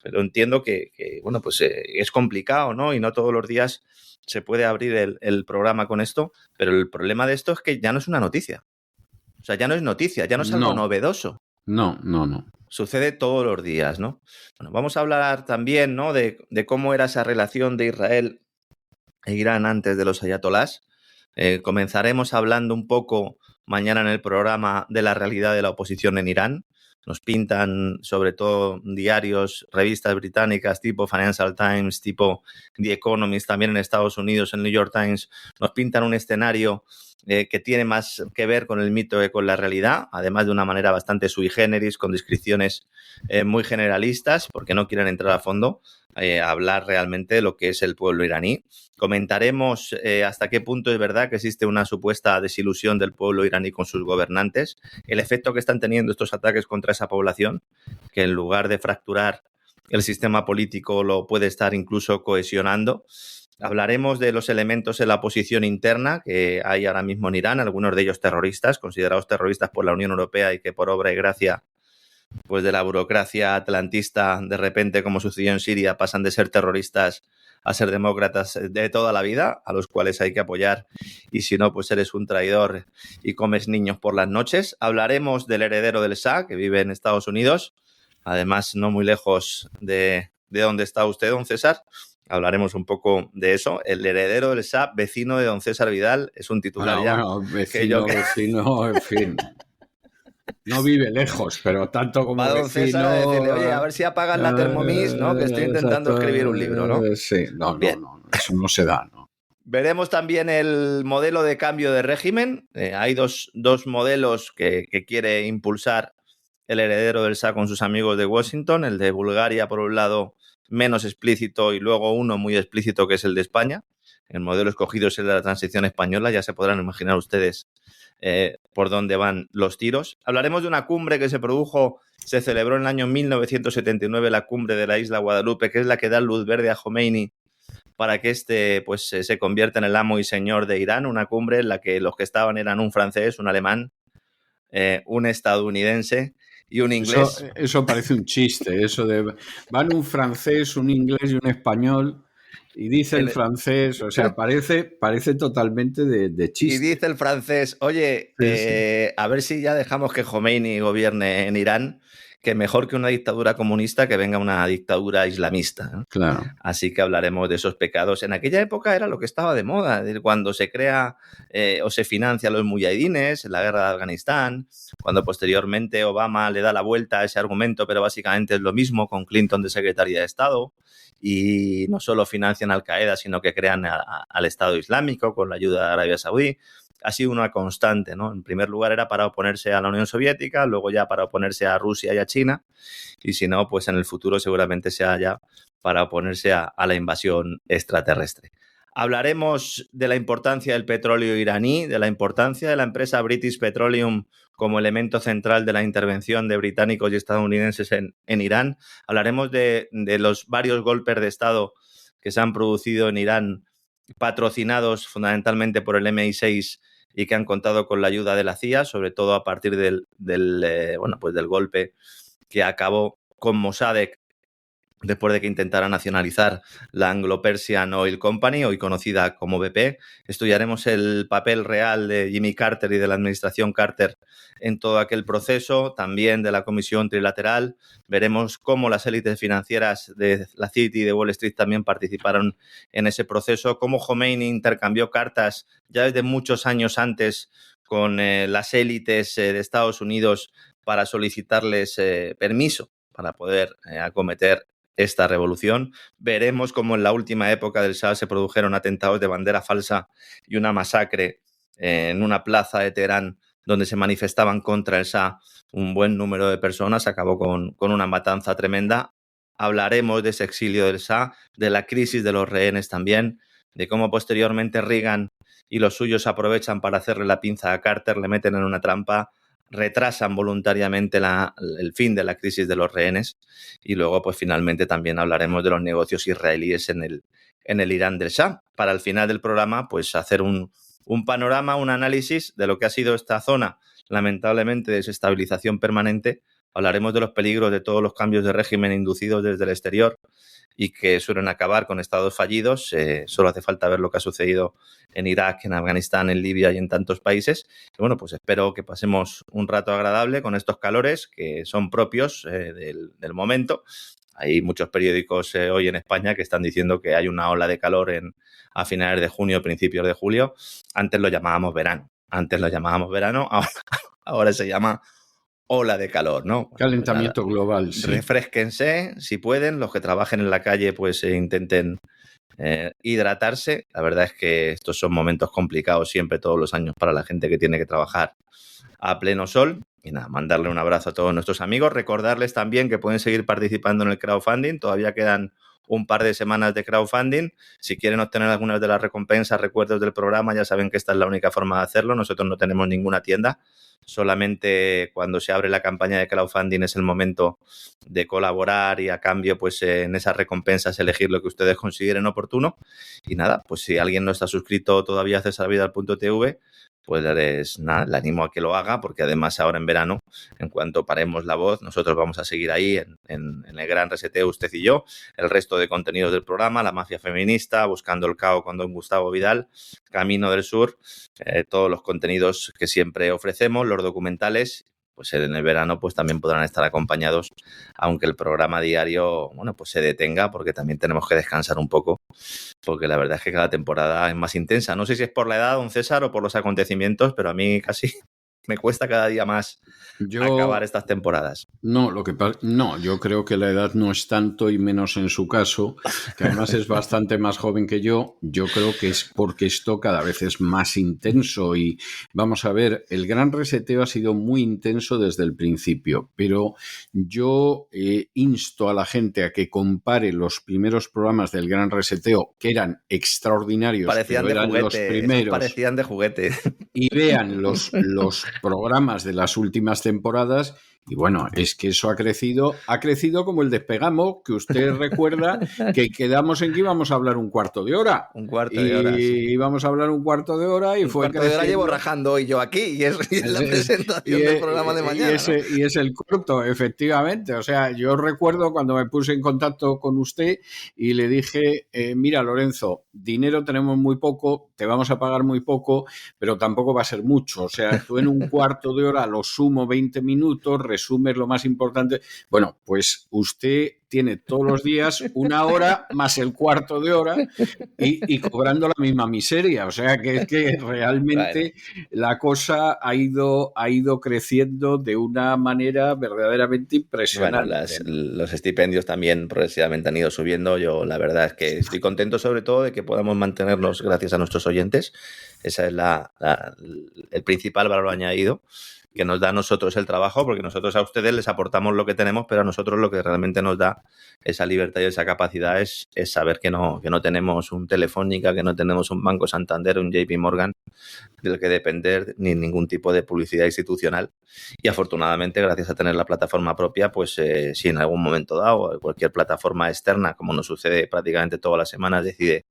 pero entiendo que es complicado, ¿no? Y no todos los días se puede abrir el programa con esto, pero el problema de esto es que ya no es una noticia. O sea, ya no es noticia, ya no es algo novedoso. No. Sucede todos los días, ¿no? Bueno, vamos a hablar también, ¿no?, de cómo era esa relación de Israel e Irán antes de los ayatolás. Comenzaremos hablando un poco mañana en el programa de la realidad de la oposición en Irán. Nos pintan sobre todo diarios, revistas británicas tipo Financial Times, tipo The Economist, también en Estados Unidos, el New York Times, nos pintan un escenario que tiene más que ver con el mito que con la realidad, además de una manera bastante sui generis, con descripciones muy generalistas, porque no quieren entrar a fondo a hablar realmente de lo que es el pueblo iraní. Comentaremos hasta qué punto es verdad que existe una supuesta desilusión del pueblo iraní con sus gobernantes, el efecto que están teniendo estos ataques contra esa población, que en lugar de fracturar el sistema político lo puede estar incluso cohesionando. Hablaremos de los elementos en la oposición interna que hay ahora mismo en Irán, algunos de ellos terroristas, considerados terroristas por la Unión Europea, y que por obra y gracia pues de la burocracia atlantista, de repente, como sucedió en Siria, pasan de ser terroristas a ser demócratas de toda la vida, a los cuales hay que apoyar, y si no, pues eres un traidor y comes niños por las noches. Hablaremos del heredero del Shah, que vive en Estados Unidos, además no muy lejos de de dónde está usted, don César. Hablaremos un poco de eso. El heredero del SA, vecino de don César Vidal, es un titular Bueno, vecino, en fin. No vive lejos, pero tanto como va don vecino... César a decirle, oye, a ver si apagan la Thermomix, ¿no? Que estoy intentando exacto, escribir un libro, ¿no? Sí, no, eso no se da, ¿no? Veremos también el modelo de cambio de régimen. Hay dos modelos que quiere impulsar el heredero del SA con sus amigos de Washington. El de Bulgaria, por un lado, menos explícito, y luego uno muy explícito, que es el de España. El modelo escogido es el de la transición española. Ya se podrán imaginar ustedes por dónde van los tiros. Hablaremos de una cumbre que se celebró en el año 1979, la cumbre de la isla Guadalupe, que es la que da luz verde a Khomeini para que pues, se convierta en el amo y señor de Irán. Una cumbre en la que los que estaban eran un francés, un alemán, un estadounidense y un inglés. Eso parece un chiste, eso de van un francés, un inglés y un español, y dice el francés, o sea, parece totalmente de chiste. Y dice el francés, oye, sí. A ver si ya dejamos que Khomeini gobierne en Irán, que mejor que una dictadura comunista que venga una dictadura islamista, ¿no? Claro. Así que hablaremos de esos pecados. En aquella época era lo que estaba de moda, cuando se crea o se financia a los mujahidines en la guerra de Afganistán, cuando posteriormente Obama le da la vuelta a ese argumento, pero básicamente es lo mismo con Clinton de secretaria de Estado, y no solo financian a Al-Qaeda, sino que crean al Estado Islámico con la ayuda de Arabia Saudí. Ha sido una constante, ¿no? En primer lugar era para oponerse a la Unión Soviética, luego ya para oponerse a Rusia y a China, y si no, pues en el futuro seguramente sea ya para oponerse a la invasión extraterrestre. Hablaremos de la importancia del petróleo iraní, de la importancia de la empresa British Petroleum como elemento central de la intervención de británicos y estadounidenses en Irán. Hablaremos de los varios golpes de Estado que se han producido en Irán, patrocinados fundamentalmente por el MI6 y que han contado con la ayuda de la CIA, sobre todo a partir del golpe que acabó con Mossadegh después de que intentara nacionalizar la Anglo-Persian Oil Company, hoy conocida como BP. Estudiaremos el papel real de Jimmy Carter y de la administración Carter en todo aquel proceso, también de la Comisión Trilateral. Veremos cómo las élites financieras de la City y de Wall Street también participaron en ese proceso, cómo Khomeini intercambió cartas ya desde muchos años antes con las élites de Estados Unidos para solicitarles permiso para poder acometer esta revolución. Veremos cómo en la última época del Shah se produjeron atentados de bandera falsa y una masacre en una plaza de Teherán donde se manifestaban contra el Shah un buen número de personas. Acabó con una matanza tremenda. Hablaremos de ese exilio del Shah, de la crisis de los rehenes también, de cómo posteriormente Reagan y los suyos aprovechan para hacerle la pinza a Carter, le meten en una trampa, retrasan voluntariamente el fin de la crisis de los rehenes, y luego pues finalmente también hablaremos de los negocios israelíes en el Irán del Shah, para al final del programa pues hacer un panorama, un análisis de lo que ha sido esta zona lamentablemente de desestabilización permanente. Hablaremos de los peligros de todos los cambios de régimen inducidos desde el exterior y que suelen acabar con estados fallidos. Solo hace falta ver lo que ha sucedido en Irak, en Afganistán, en Libia y en tantos países. Y bueno, pues espero que pasemos un rato agradable con estos calores que son propios del momento. Hay muchos periódicos hoy en España que están diciendo que hay una ola de calor a finales de junio, principios de julio. Antes lo llamábamos verano. Ahora se llama ola de calor, ¿no? Calentamiento global, sí. Refrésquense, si pueden. Los que trabajen en la calle, pues intenten hidratarse. La verdad es que estos son momentos complicados siempre, todos los años, para la gente que tiene que trabajar a pleno sol. Y nada, mandarle un abrazo a todos nuestros amigos. Recordarles también que pueden seguir participando en el crowdfunding. Todavía quedan un par de semanas de crowdfunding. Si quieren obtener algunas de las recompensas, recuerdos del programa, ya saben que esta es la única forma de hacerlo. Nosotros no tenemos ninguna tienda. Solamente cuando se abre la campaña de crowdfunding es el momento de colaborar y a cambio, pues en esas recompensas elegir lo que ustedes consideren oportuno. Y nada, pues si alguien no está suscrito todavía a cesarvidal.tv, pues le animo a que lo haga, porque además ahora en verano, en cuanto paremos la voz, nosotros vamos a seguir ahí en el gran reseteo, usted y yo, el resto de contenidos del programa, La Mafia Feminista, Buscando el Cao con don Gustavo Vidal, Camino del Sur, todos los contenidos que siempre ofrecemos, los documentales pues en el verano pues también podrán estar acompañados, aunque el programa diario, bueno, pues se detenga, porque también tenemos que descansar un poco, porque la verdad es que cada temporada es más intensa. No sé si es por la edad, don César, o por los acontecimientos, pero a mí casi me cuesta cada día más acabar estas temporadas. No, yo creo que la edad no es tanto, y menos en su caso, que además es bastante más joven que yo. Yo creo que es porque esto cada vez es más intenso, y vamos a ver, el Gran Reseteo ha sido muy intenso desde el principio, pero yo insto a la gente a que compare los primeros programas del Gran Reseteo, que eran extraordinarios, parecían pero de eran juguete, los primeros, parecían de juguete, y vean los programas de las últimas temporadas, y bueno, es que eso ha crecido como el Despegamos, que usted recuerda que quedamos en que íbamos a hablar un cuarto de hora. Un cuarto de hora, sí. Íbamos a hablar un cuarto de hora y un fue cuarto de hora llevo rajando hoy yo aquí, y es la presentación del programa de mañana. Y es el corto, efectivamente. O sea, yo recuerdo cuando me puse en contacto con usted y le dije, mira, Lorenzo, dinero tenemos muy poco, te vamos a pagar muy poco, pero tampoco va a ser mucho. O sea, tú en un cuarto de hora, lo sumo 20 minutos, resumes lo más importante. Bueno, pues usted tiene todos los días una hora más el cuarto de hora y cobrando la misma miseria. O sea, que es que realmente la cosa ha ido creciendo de una manera verdaderamente impresionante. Bueno, los estipendios también progresivamente han ido subiendo. Yo la verdad es que estoy contento, sobre todo, de que podamos mantenernos gracias a nuestros oyentes. Ese es el principal valor añadido que nos da a nosotros el trabajo, porque nosotros a ustedes les aportamos lo que tenemos, pero a nosotros lo que realmente nos da esa libertad y esa capacidad es saber que no tenemos un Telefónica, que no tenemos un Banco Santander, un JP Morgan del que depender, ni ningún tipo de publicidad institucional. Y afortunadamente, gracias a tener la plataforma propia, pues si en algún momento dado cualquier plataforma externa, como nos sucede prácticamente todas las semanas, decide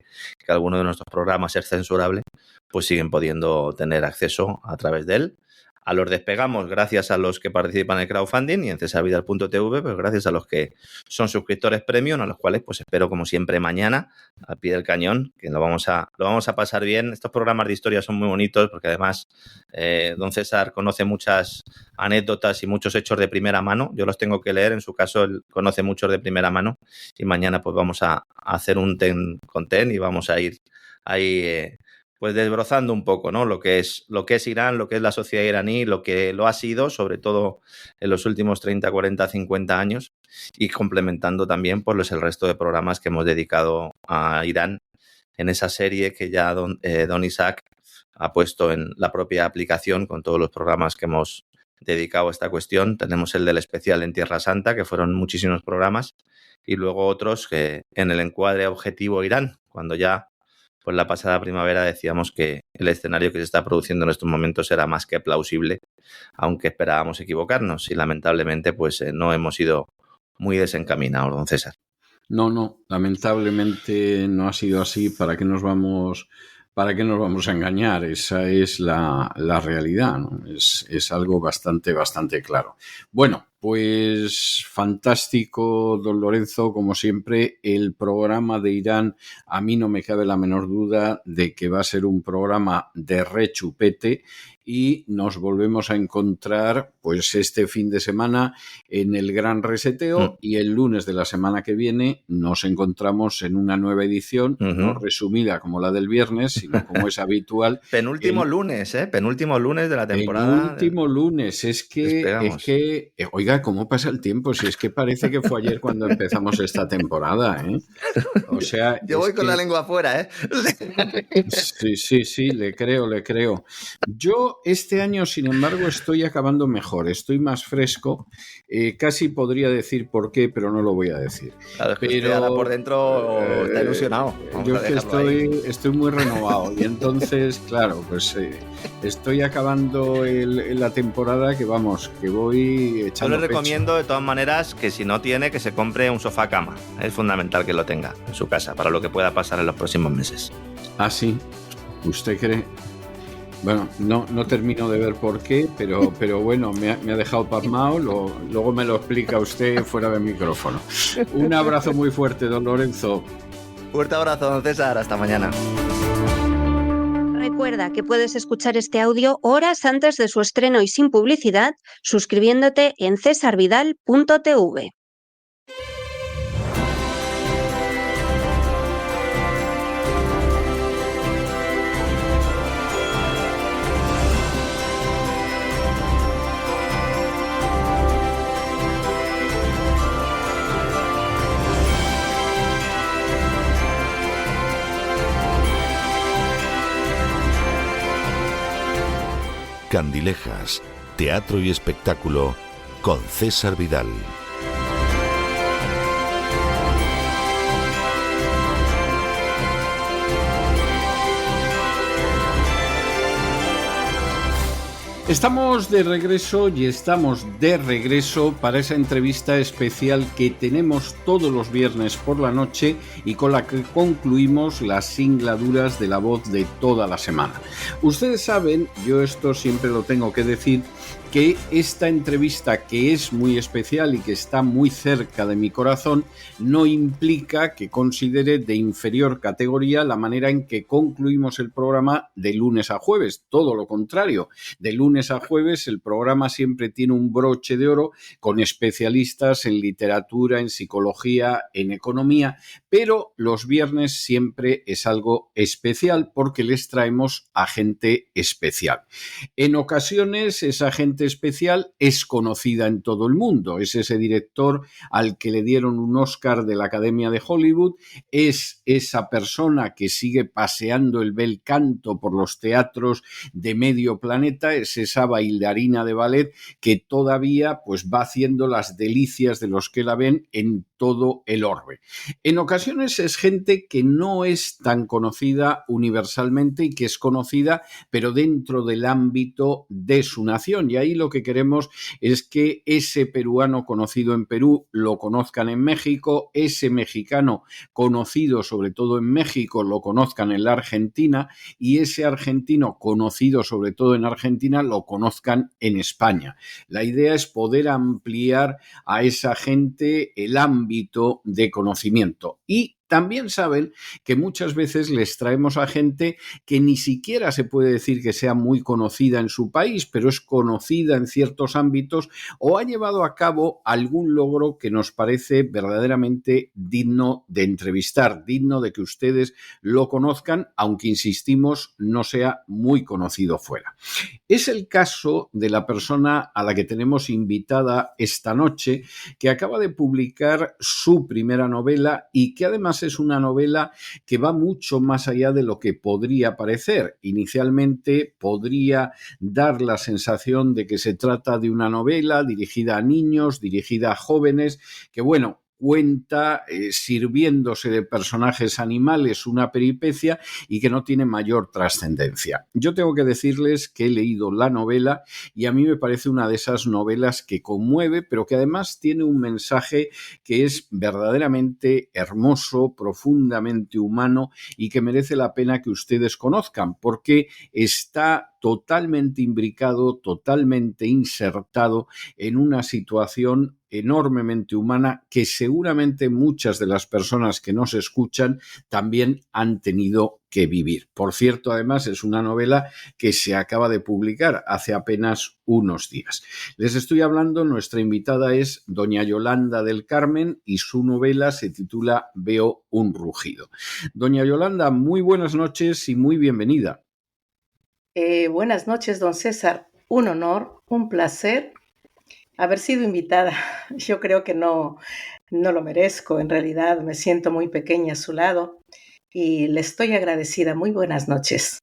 que alguno de nuestros programas es censurable, pues siguen pudiendo tener acceso a través de él. A los Despegamos, gracias a los que participan en el crowdfunding, y en cesarvidal.tv, pues gracias a los que son suscriptores premium, a los cuales pues espero, como siempre, mañana al pie del cañón, que lo vamos a pasar bien. Estos programas de historia son muy bonitos porque además don César conoce muchas anécdotas y muchos hechos de primera mano. Yo los tengo que leer, en su caso él conoce muchos de primera mano, y mañana pues vamos a hacer un ten con ten y vamos a ir ahí pues desbrozando un poco, ¿no? Lo que es Irán, lo que es la sociedad iraní, lo que lo ha sido, sobre todo en los últimos 30, 40, 50 años, y complementando también pues el resto de programas que hemos dedicado a Irán en esa serie que ya don Isaac ha puesto en la propia aplicación con todos los programas que hemos dedicado a esta cuestión. Tenemos el del especial en Tierra Santa, que fueron muchísimos programas, y luego otros que en el encuadre objetivo Irán, cuando ya pues la pasada primavera decíamos que el escenario que se está produciendo en estos momentos era más que plausible, aunque esperábamos equivocarnos, y lamentablemente pues no hemos ido muy desencaminados, don César. No, lamentablemente no ha sido así. ¿Para qué nos vamos a engañar? Esa es la realidad, ¿no? Es algo bastante claro. Bueno, pues fantástico, don Lorenzo, como siempre. El programa de Irán, a mí no me cabe la menor duda de que va a ser un programa de rechupete, y nos volvemos a encontrar pues este fin de semana en el Gran Reseteo, y el lunes de la semana que viene nos encontramos en una nueva edición, no resumida como la del viernes, sino como es habitual. Penúltimo lunes de la temporada. Penúltimo lunes, es que oiga, ¿cómo pasa el tiempo? Si es que parece que fue ayer cuando empezamos esta temporada, ¿eh? O sea, yo voy con la lengua afuera, ¿eh? Sí, le creo. Yo este año, sin embargo, estoy acabando mejor, estoy más fresco, casi podría decir por qué, pero no lo voy a decir. Claro, es que usted ahora por dentro está ilusionado. Yo estoy muy renovado, y entonces, claro, pues estoy acabando la temporada que voy echando. Yo le recomiendo de todas maneras que si no tiene, que se compre un sofá cama. Es fundamental que lo tenga en su casa para lo que pueda pasar en los próximos meses. ¿Ah, sí? ¿Usted cree? Bueno, no termino de ver por qué, pero bueno, me ha dejado pasmado. Luego me lo explica usted fuera del micrófono. Un abrazo muy fuerte, don Lorenzo. Fuerte abrazo, don César. Hasta mañana. Recuerda que puedes escuchar este audio horas antes de su estreno y sin publicidad, suscribiéndote en cesarvidal.tv. Candilejas, teatro y espectáculo con César Vidal. Estamos de regreso para esa entrevista especial que tenemos todos los viernes por la noche y con la que concluimos las singladuras de La Voz de toda la semana. Ustedes saben, yo esto siempre lo tengo que decir, que esta entrevista, que es muy especial y que está muy cerca de mi corazón, no implica que considere de inferior categoría la manera en que concluimos el programa de lunes a jueves. Todo lo contrario, de lunes a jueves el programa siempre tiene un broche de oro con especialistas en literatura, en psicología, en economía, pero los viernes siempre es algo especial porque les traemos a gente especial. En ocasiones esa gente especial es conocida en todo el mundo. Es ese director al que le dieron un Oscar de la Academia de Hollywood, es esa persona que sigue paseando el bel canto por los teatros de medio planeta, es esa bailarina de ballet que todavía pues va haciendo las delicias de los que la ven en todo el orbe. En ocasiones es gente que no es tan conocida universalmente y que es conocida pero dentro del ámbito de su nación, y ahí lo que queremos es que ese peruano conocido en Perú lo conozcan en México, ese mexicano conocido sobre todo en México lo conozcan en la Argentina y ese argentino conocido sobre todo en Argentina lo conozcan en España. La idea es poder ampliar a esa gente el ámbito de conocimiento y también saben que muchas veces les traemos a gente que ni siquiera se puede decir que sea muy conocida en su país, pero es conocida en ciertos ámbitos o ha llevado a cabo algún logro que nos parece verdaderamente digno de entrevistar, digno de que ustedes lo conozcan, aunque insistimos, no sea muy conocido fuera. Es el caso de la persona a la que tenemos invitada esta noche, que acaba de publicar su primera novela y que además es una novela que va mucho más allá de lo que podría parecer. Inicialmente podría dar la sensación de que se trata de una novela dirigida a niños, dirigida a jóvenes, que bueno, cuenta sirviéndose de personajes animales una peripecia y que no tiene mayor trascendencia. Yo tengo que decirles que he leído la novela y a mí me parece una de esas novelas que conmueve, pero que además tiene un mensaje que es verdaderamente hermoso, profundamente humano y que merece la pena que ustedes conozcan, porque está totalmente imbricado, totalmente insertado en una situación enormemente humana que seguramente muchas de las personas que nos escuchan también han tenido que vivir. Por cierto, además, es una novela que se acaba de publicar hace apenas unos días. Les estoy hablando, nuestra invitada es doña Yolanda del Carmen y su novela se titula Veo un rugido. Doña Yolanda, muy buenas noches y muy bienvenida. Buenas noches, don César. Un honor, un placer haber sido invitada. Yo creo que no lo merezco. En realidad me siento muy pequeña a su lado y le estoy agradecida. Muy buenas noches.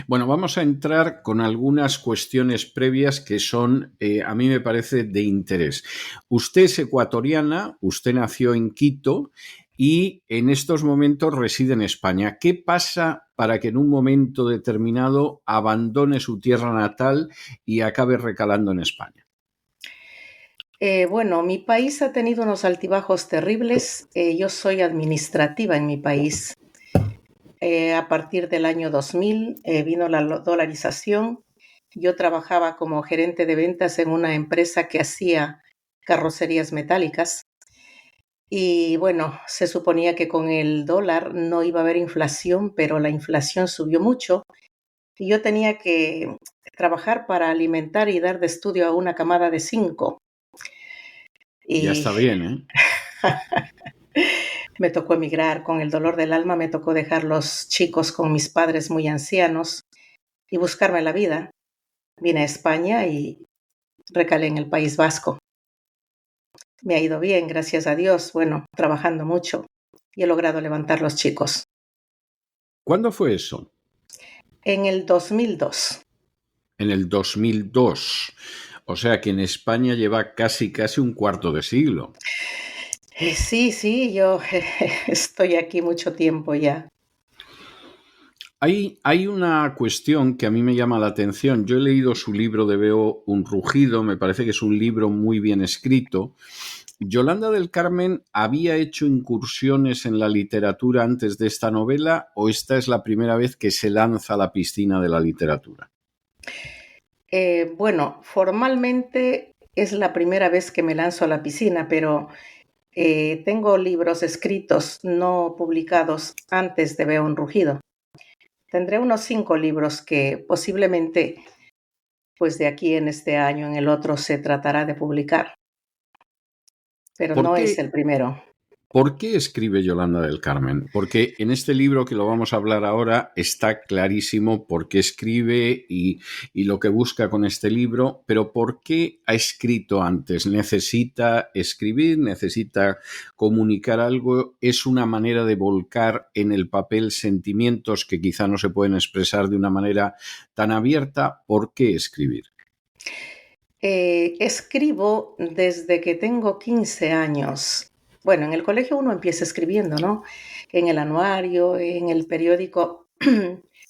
Bueno, vamos a entrar con algunas cuestiones previas que son, a mí me parece, de interés. Usted es ecuatoriana, usted nació en Quito y en estos momentos reside en España. ¿Qué pasa para que en un momento determinado abandone su tierra natal y acabe recalando en España? Bueno, mi país ha tenido unos altibajos terribles. Yo soy administrativa en mi país. A partir del año 2000 vino la dolarización. Yo trabajaba como gerente de ventas en una empresa que hacía carrocerías metálicas. Y bueno, se suponía que con el dólar no iba a haber inflación, pero la inflación subió mucho y yo tenía que trabajar para alimentar y dar de estudio a una camada de 5. Ya Y está bien, ¿eh? me tocó emigrar con el dolor del alma, me tocó dejar los chicos con mis padres muy ancianos y buscarme la vida. Vine a España y recalé en el País Vasco. Me ha ido bien, gracias a Dios, bueno, trabajando mucho y he logrado levantar los chicos. ¿Cuándo fue eso? En el 2002. En el 2002. O sea que en España lleva casi un cuarto de siglo. Sí, yo estoy aquí mucho tiempo ya. Hay una cuestión que a mí me llama la atención. Yo he leído su libro de Veo un rugido, me parece que es un libro muy bien escrito. ¿Yolanda del Carmen había hecho incursiones en la literatura antes de esta novela o esta es la primera vez que se lanza a la piscina de la literatura? Bueno, formalmente es la primera vez que me lanzo a la piscina, pero tengo libros escritos no publicados antes de Veo un rugido. Tendré unos 5 libros que posiblemente, pues de aquí en este año, en el otro, se tratará de publicar. Pero no es el primero. ¿Por qué escribe Yolanda del Carmen? Porque en este libro que lo vamos a hablar ahora está clarísimo por qué escribe y lo que busca con este libro, pero ¿por qué ha escrito antes? ¿Necesita escribir? ¿Necesita comunicar algo? ¿Es una manera de volcar en el papel sentimientos que quizá no se pueden expresar de una manera tan abierta? ¿Por qué escribir? Escribo desde que tengo 15 años. Bueno, en el colegio uno empieza escribiendo, ¿no? En el anuario, en el periódico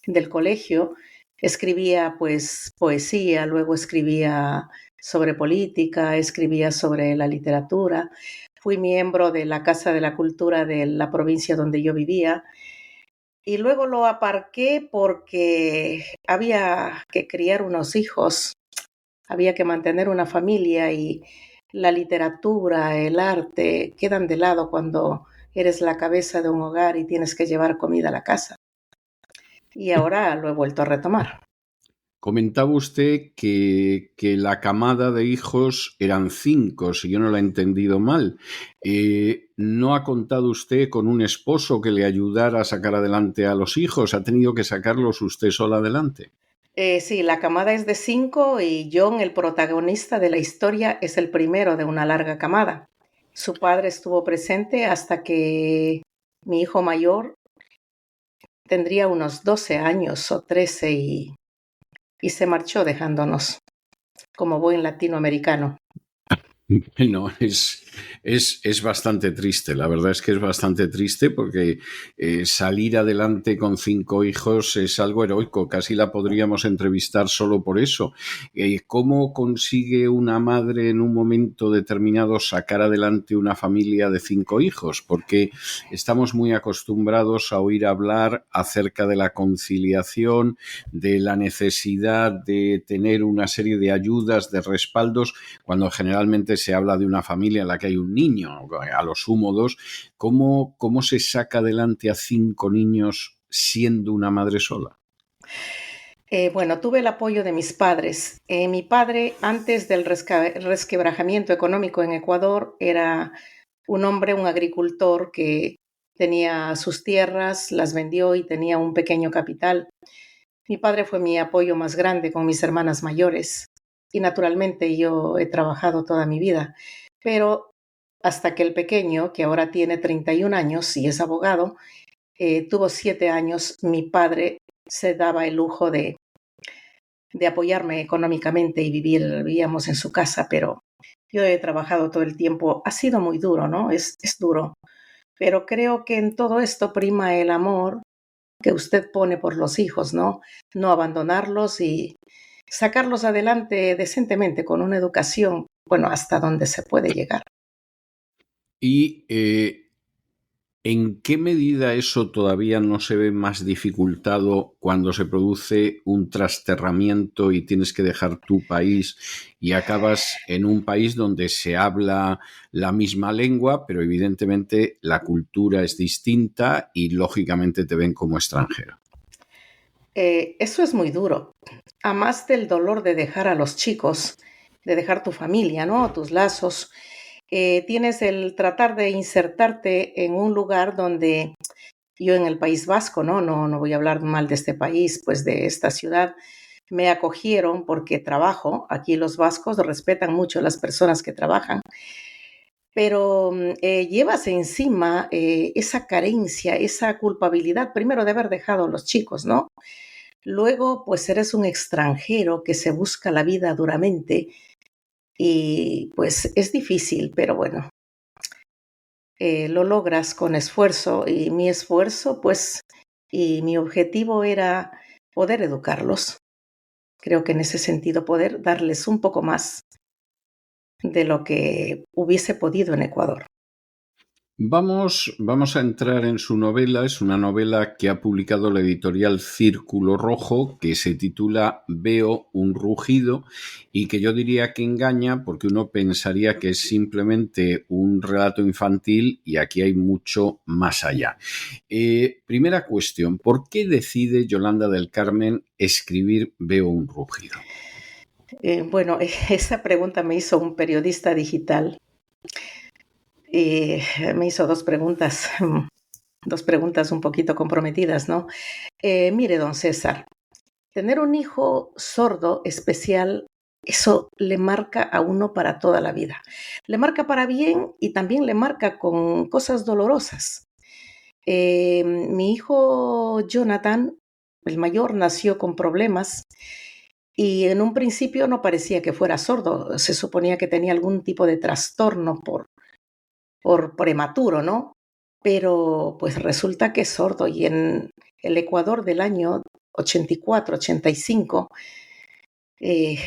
del colegio, escribía pues poesía, luego escribía sobre política, escribía sobre la literatura. Fui miembro de la Casa de la Cultura de la provincia donde yo vivía y luego lo aparqué porque había que criar unos hijos, había que mantener una familia y la literatura, el arte quedan de lado cuando eres la cabeza de un hogar y tienes que llevar comida a la casa. Y ahora lo he vuelto a retomar. Comentaba usted que la camada de hijos eran 5, si yo no lo he entendido mal. ¿No ha contado usted con un esposo que le ayudara a sacar adelante a los hijos? ¿Ha tenido que sacarlos usted sola adelante? Sí, la camada es de 5 y John, el protagonista de la historia, es el primero de una larga camada. Su padre estuvo presente hasta que mi hijo mayor tendría unos 12 años o 13 y se marchó dejándonos como buen latinoamericano. Bueno, es bastante triste, la verdad es que es bastante triste porque salir adelante con 5 hijos es algo heroico, casi la podríamos entrevistar solo por eso. ¿Cómo consigue una madre en un momento determinado sacar adelante una familia de 5 hijos? Porque estamos muy acostumbrados a oír hablar acerca de la conciliación, de la necesidad de tener una serie de ayudas, de respaldos, cuando generalmente se habla de una familia en la que hay un niño, a lo sumo 2, ¿cómo se saca adelante a 5 niños siendo una madre sola? Bueno, tuve el apoyo de mis padres. Mi padre, antes del resquebrajamiento económico en Ecuador, era un hombre, un agricultor que tenía sus tierras, las vendió y tenía un pequeño capital. Mi padre fue mi apoyo más grande con mis hermanas mayores. Y naturalmente yo he trabajado toda mi vida, pero hasta que el pequeño, que ahora tiene 31 años y es abogado, tuvo 7 años, mi padre se daba el lujo de apoyarme económicamente y vivíamos en su casa, pero yo he trabajado todo el tiempo. Ha sido muy duro, ¿no? Es duro, pero creo que en todo esto prima el amor que usted pone por los hijos, ¿no? No abandonarlos y sacarlos adelante decentemente con una educación, bueno, hasta donde se puede llegar. Y ¿en qué medida eso todavía no se ve más dificultado cuando se produce un trasterramiento y tienes que dejar tu país y acabas en un país donde se habla la misma lengua, pero evidentemente la cultura es distinta y lógicamente te ven como extranjero? Eso es muy duro. A más del dolor de dejar a los chicos, de dejar tu familia, ¿no? Tus lazos, tienes el tratar de insertarte en un lugar donde yo en el País Vasco, ¿no? No voy a hablar mal de este país, pues de esta ciudad, me acogieron porque trabajo. Aquí los vascos respetan mucho a las personas que trabajan, pero llevas encima esa carencia, esa culpabilidad, primero de haber dejado a los chicos, ¿no? Luego, pues eres un extranjero que se busca la vida duramente y pues es difícil, pero bueno, lo logras con esfuerzo y mi esfuerzo, pues, y mi objetivo era poder educarlos. Creo que en ese sentido poder darles un poco más de lo que hubiese podido en Ecuador. Vamos a entrar en su novela. Es una novela que ha publicado la editorial Círculo Rojo, que se titula Veo un rugido, y que yo diría que engaña porque uno pensaría que es simplemente un relato infantil y aquí hay mucho más allá. Primera cuestión, ¿por qué decide Yolanda del Carmen escribir Veo un rugido? Bueno, esa pregunta me hizo un periodista digital. Me hizo dos preguntas un poquito comprometidas, ¿no? Mire, don César, tener un hijo sordo especial, eso le marca a uno para toda la vida. Le marca para bien y también le marca con cosas dolorosas. Mi hijo Jonathan, el mayor, nació con problemas y en un principio no parecía que fuera sordo. Se suponía que tenía algún tipo de trastorno por prematuro, ¿no? Pero pues resulta que es sordo y en el Ecuador del año 84, 85,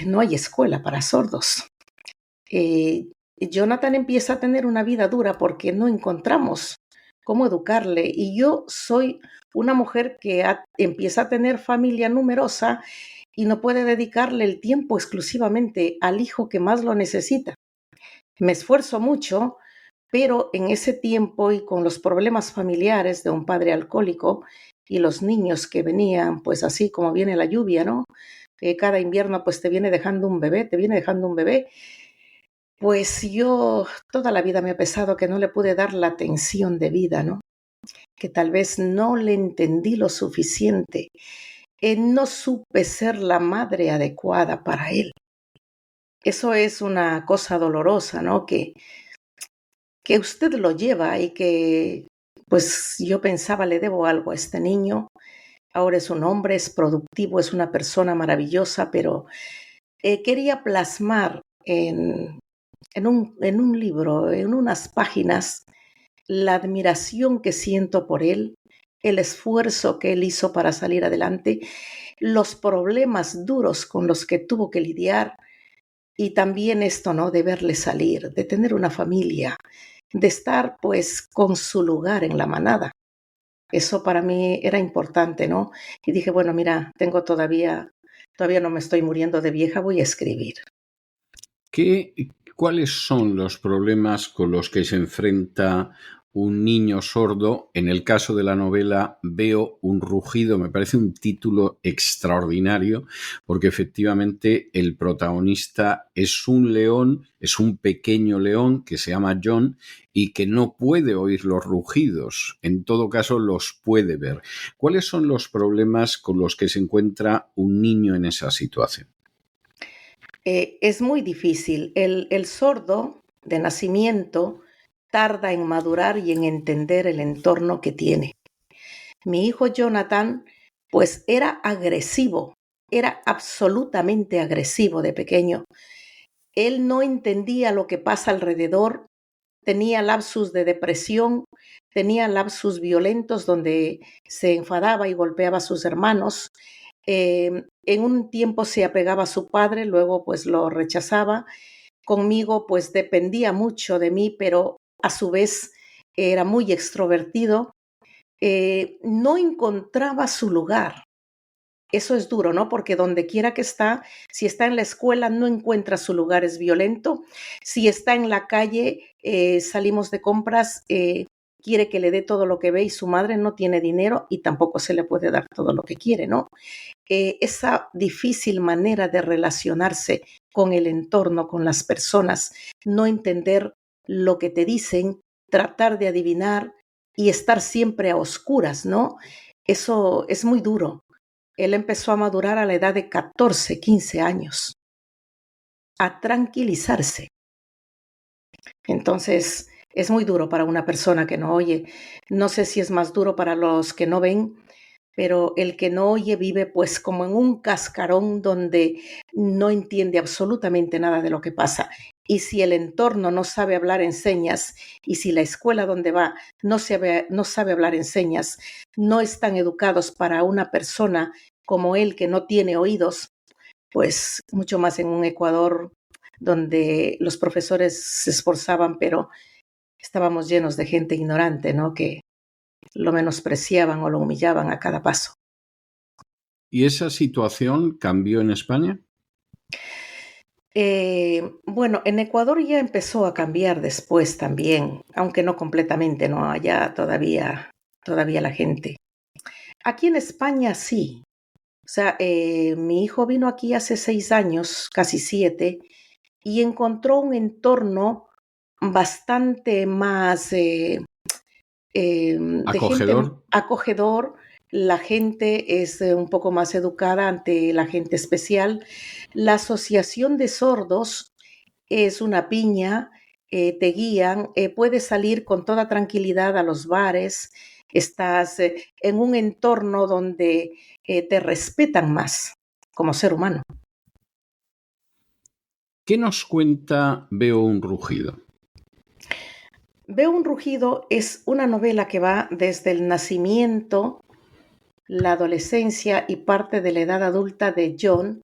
no hay escuela para sordos. Jonathan empieza a tener una vida dura porque no encontramos cómo educarle y yo soy una mujer que empieza a tener familia numerosa y no puede dedicarle el tiempo exclusivamente al hijo que más lo necesita. Me esfuerzo mucho, pero en ese tiempo y con los problemas familiares de un padre alcohólico y los niños que venían, pues así como viene la lluvia, ¿no? Cada invierno pues te viene dejando un bebé, pues yo toda la vida me ha pesado que no le pude dar la atención debida, ¿no? Que tal vez no le entendí lo suficiente, no supe ser la madre adecuada para él. Eso es una cosa dolorosa, ¿no? Que usted lo lleva y que, pues yo pensaba, le debo algo a este niño. Ahora es un hombre, es productivo, es una persona maravillosa, pero quería plasmar en un libro, en unas páginas, la admiración que siento por él, el esfuerzo que él hizo para salir adelante, los problemas duros con los que tuvo que lidiar y también esto, ¿no? De verle salir, de tener una familia, de estar pues con su lugar en la manada. Eso para mí era importante, ¿no? Y dije, bueno, mira, todavía no me estoy muriendo de vieja, voy a escribir. ¿Cuáles son los problemas con los que se enfrenta un niño sordo? En el caso de la novela Veo un rugido, me parece un título extraordinario porque efectivamente el protagonista es un león, es un pequeño león que se llama John y que no puede oír los rugidos, en todo caso los puede ver. ¿Cuáles son los problemas con los que se encuentra un niño en esa situación? Es muy difícil. El sordo de nacimiento tarda en madurar y en entender el entorno que tiene. Mi hijo Jonathan, pues era agresivo, era absolutamente agresivo de pequeño. Él no entendía lo que pasa alrededor, tenía lapsus de depresión, tenía lapsus violentos donde se enfadaba y golpeaba a sus hermanos. En un tiempo se apegaba a su padre, luego pues lo rechazaba. Conmigo pues dependía mucho de mí, pero a su vez era muy extrovertido. No encontraba su lugar. Eso es duro, ¿no? Porque donde quiera que está, si está en la escuela no encuentra su lugar, es violento. Si está en la calle, salimos de compras, quiere que le dé todo lo que ve y su madre no tiene dinero y tampoco se le puede dar todo lo que quiere, ¿no? Esa difícil manera de relacionarse con el entorno, con las personas, no entender lo que te dicen, tratar de adivinar y estar siempre a oscuras, ¿no? Eso es muy duro. Él empezó a madurar a la edad de 14, 15 años, a tranquilizarse. Entonces, es muy duro para una persona que no oye. No sé si es más duro para los que no ven, pero el que no oye vive pues como en un cascarón donde no entiende absolutamente nada de lo que pasa. Y si el entorno no sabe hablar en señas, y si la escuela donde va no sabe hablar en señas, no están educados para una persona como él que no tiene oídos, pues mucho más en un Ecuador donde los profesores se esforzaban, pero estábamos llenos de gente ignorante, ¿no? Que lo menospreciaban o lo humillaban a cada paso. ¿Y esa situación cambió en España? Bueno, en Ecuador ya empezó a cambiar después también, aunque no completamente, ¿no? Allá todavía la gente. Aquí en España sí. O sea, mi hijo vino aquí hace 6 años, casi 7, y encontró un entorno bastante más de gente ¿Acogedor? acogedor. La gente es un poco más educada ante la gente especial. La asociación de sordos es una piña, te guían, puedes salir con toda tranquilidad a los bares, estás en un entorno donde te respetan más como ser humano. ¿Qué nos cuenta Veo un rugido? Veo un rugido es una novela que va desde el nacimiento, la adolescencia y parte de la edad adulta de John,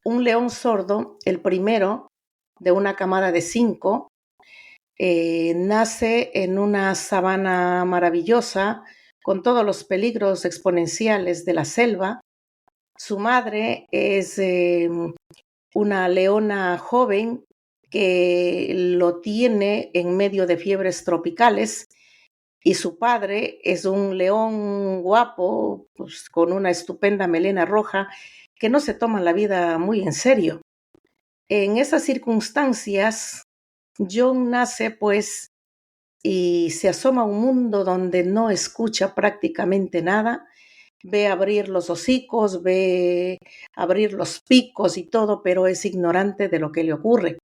un león sordo, el primero de una camada de 5. Nace en una sabana maravillosa con todos los peligros exponenciales de la selva. Su madre es una leona joven que lo tiene en medio de fiebres tropicales, y su padre es un león guapo, pues, con una estupenda melena roja, que no se toma la vida muy en serio. En esas circunstancias, John nace pues y se asoma a un mundo donde no escucha prácticamente nada, ve abrir los hocicos, ve abrir los picos y todo, pero es ignorante de lo que le ocurre.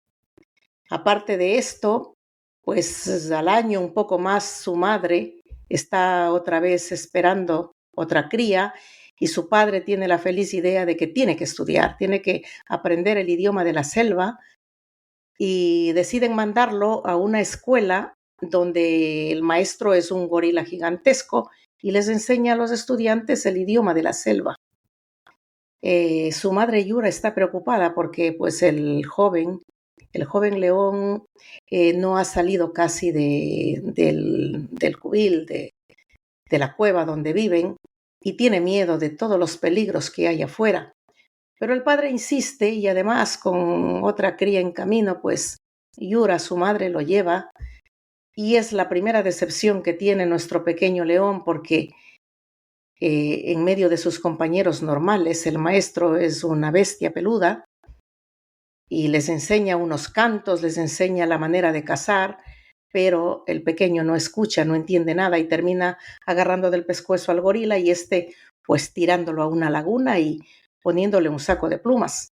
Aparte de esto, pues al año un poco más su madre está otra vez esperando otra cría y su padre tiene la feliz idea de que tiene que estudiar, tiene que aprender el idioma de la selva, y deciden mandarlo a una escuela donde el maestro es un gorila gigantesco y les enseña a los estudiantes el idioma de la selva. Su madre Yura está preocupada porque pues el joven león no ha salido casi del cubil, de la cueva donde viven, y tiene miedo de todos los peligros que hay afuera. Pero el padre insiste y además con otra cría en camino, pues Yura, su madre, lo lleva, y es la primera decepción que tiene nuestro pequeño león porque en medio de sus compañeros normales, el maestro es una bestia peluda y les enseña unos cantos, les enseña la manera de cazar, pero el pequeño no escucha, no entiende nada y termina agarrando del pescuezo al gorila y pues tirándolo a una laguna y poniéndole un saco de plumas.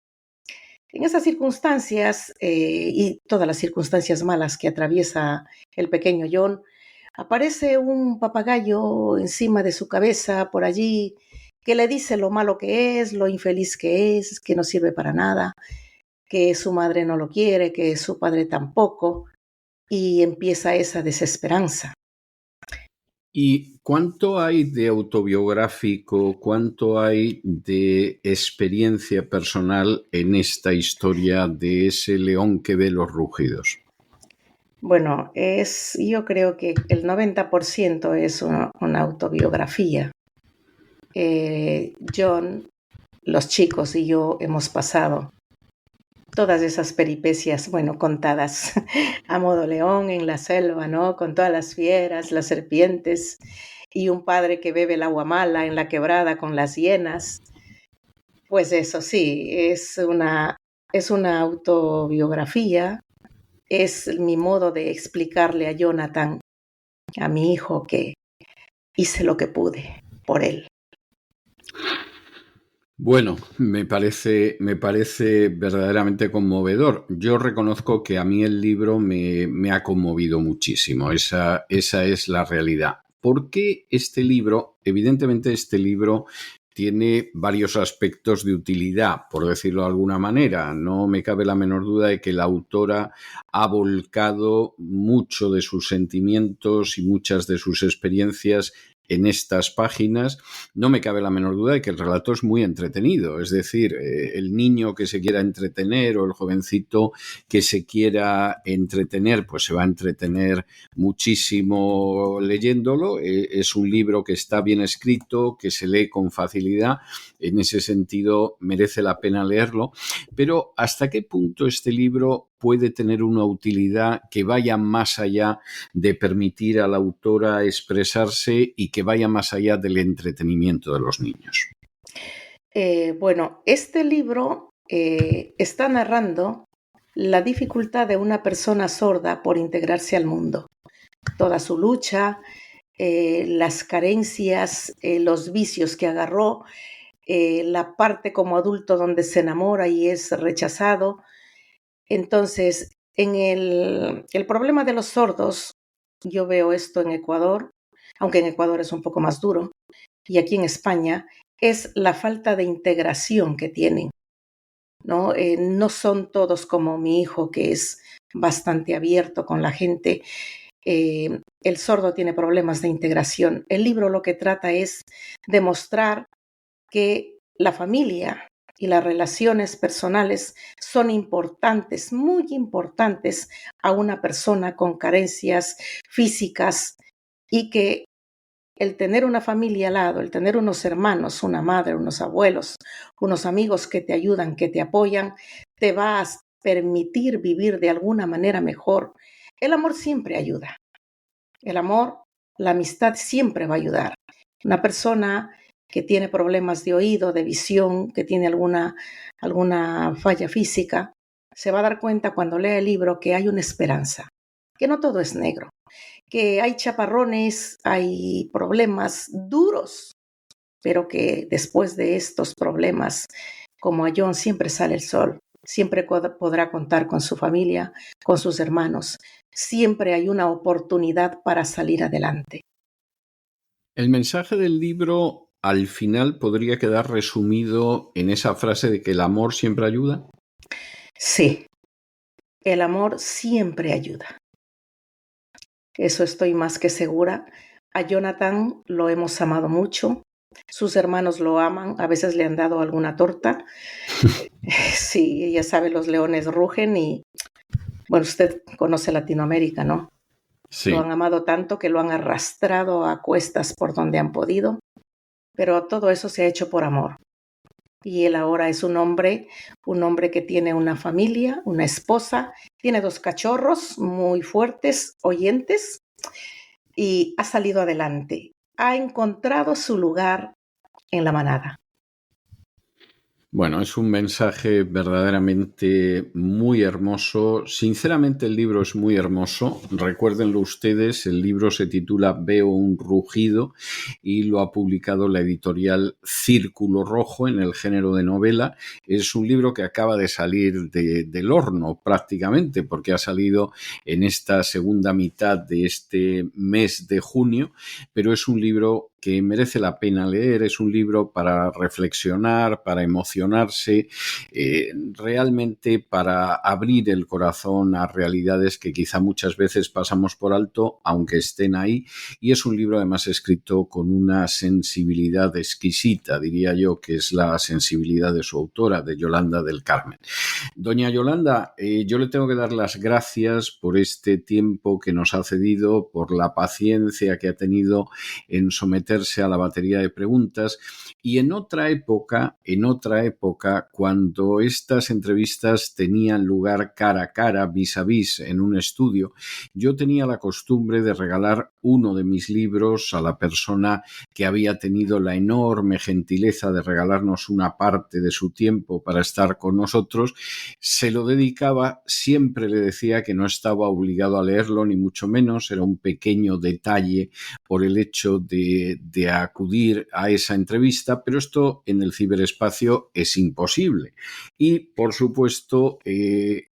En esas circunstancias y todas las circunstancias malas que atraviesa el pequeño John, aparece un papagayo encima de su cabeza por allí que le dice lo malo que es, lo infeliz que es, que no sirve para nada, que su madre no lo quiere, que su padre tampoco, y empieza esa desesperanza. ¿Y cuánto hay de autobiográfico, cuánto hay de experiencia personal en esta historia de ese león que ve los rugidos? Bueno, yo creo que el 90% es una autobiografía. John, los chicos y yo hemos pasado todas esas peripecias, bueno, contadas a modo león en la selva, ¿no? Con todas las fieras, las serpientes, y un padre que bebe el agua mala en la quebrada con las hienas. Pues eso sí, es una autobiografía, es mi modo de explicarle a Jonathan, a mi hijo, que hice lo que pude por él. Bueno, me parece verdaderamente conmovedor. Yo reconozco que a mí el libro me ha conmovido muchísimo. Esa es la realidad. ¿Por qué este libro? Evidentemente este libro tiene varios aspectos de utilidad, por decirlo de alguna manera. No me cabe la menor duda de que la autora ha volcado mucho de sus sentimientos y muchas de sus experiencias en estas páginas. No me cabe la menor duda de que el relato es muy entretenido, es decir, el niño que se quiera entretener o el jovencito que se quiera entretener, pues se va a entretener muchísimo leyéndolo. Es un libro que está bien escrito, que se lee con facilidad, en ese sentido merece la pena leerlo, pero ¿hasta qué punto este libro puede tener una utilidad que vaya más allá de permitir a la autora expresarse y que vaya más allá del entretenimiento de los niños? Bueno, este libro está narrando la dificultad de una persona sorda por integrarse al mundo, toda su lucha, las carencias, los vicios que agarró, la parte como adulto donde se enamora y es rechazado. Entonces, en el problema de los sordos, yo veo esto en Ecuador, aunque en Ecuador es un poco más duro, y aquí en España, es la falta de integración que tienen, ¿no? No son todos como mi hijo, que es bastante abierto con la gente. El sordo tiene problemas de integración. El libro lo que trata es demostrar que la familia y las relaciones personales son importantes, muy importantes a una persona con carencias físicas, y que el tener una familia al lado, el tener unos hermanos, una madre, unos abuelos, unos amigos que te ayudan, que te apoyan, te va a permitir vivir de alguna manera mejor. El amor siempre ayuda. El amor, la amistad siempre va a ayudar. Una persona que tiene problemas de oído, de visión, que tiene alguna falla física, se va a dar cuenta cuando lea el libro que hay una esperanza, que no todo es negro, que hay chaparrones, hay problemas duros, pero que después de estos problemas, como a John, siempre sale el sol, siempre podrá contar con su familia, con sus hermanos, siempre hay una oportunidad para salir adelante. El mensaje del libro al final podría quedar resumido en esa frase de que el amor siempre ayuda. Sí, el amor siempre ayuda. Eso estoy más que segura. A Jonathan lo hemos amado mucho. Sus hermanos lo aman. A veces le han dado alguna torta. Sí, ella sabe, los leones rugen y, bueno, usted conoce Latinoamérica, ¿no? Sí. Lo han amado tanto que lo han arrastrado a cuestas por donde han podido. Pero todo eso se ha hecho por amor. Y él ahora es un hombre que tiene una familia, una esposa, tiene 2 cachorros muy fuertes, oyentes, y ha salido adelante. Ha encontrado su lugar en la manada. Bueno, es un mensaje verdaderamente muy hermoso. Sinceramente, el libro es muy hermoso. Recuérdenlo ustedes, el libro se titula Veo un rugido y lo ha publicado la editorial Círculo Rojo en el género de novela. Es un libro que acaba de salir del horno prácticamente, porque ha salido en esta segunda mitad de este mes de junio, pero es un libro que merece la pena leer, es un libro para reflexionar, para emocionarse, realmente para abrir el corazón a realidades que quizá muchas veces pasamos por alto, aunque estén ahí, y es un libro además escrito con una sensibilidad exquisita, diría yo, que es la sensibilidad de su autora, de Yolanda del Carmen. Doña Yolanda, yo le tengo que dar las gracias por este tiempo que nos ha cedido, por la paciencia que ha tenido en someter someterse a la batería de preguntas. Y en otra época, cuando estas entrevistas tenían lugar cara a cara, vis a vis, en un estudio, yo tenía la costumbre de regalar uno de mis libros a la persona que había tenido la enorme gentileza de regalarnos una parte de su tiempo para estar con nosotros. Se lo dedicaba, siempre le decía que no estaba obligado a leerlo, ni mucho menos, era un pequeño detalle por el hecho de acudir a esa entrevista, pero esto en el ciberespacio es imposible. Y, por supuesto,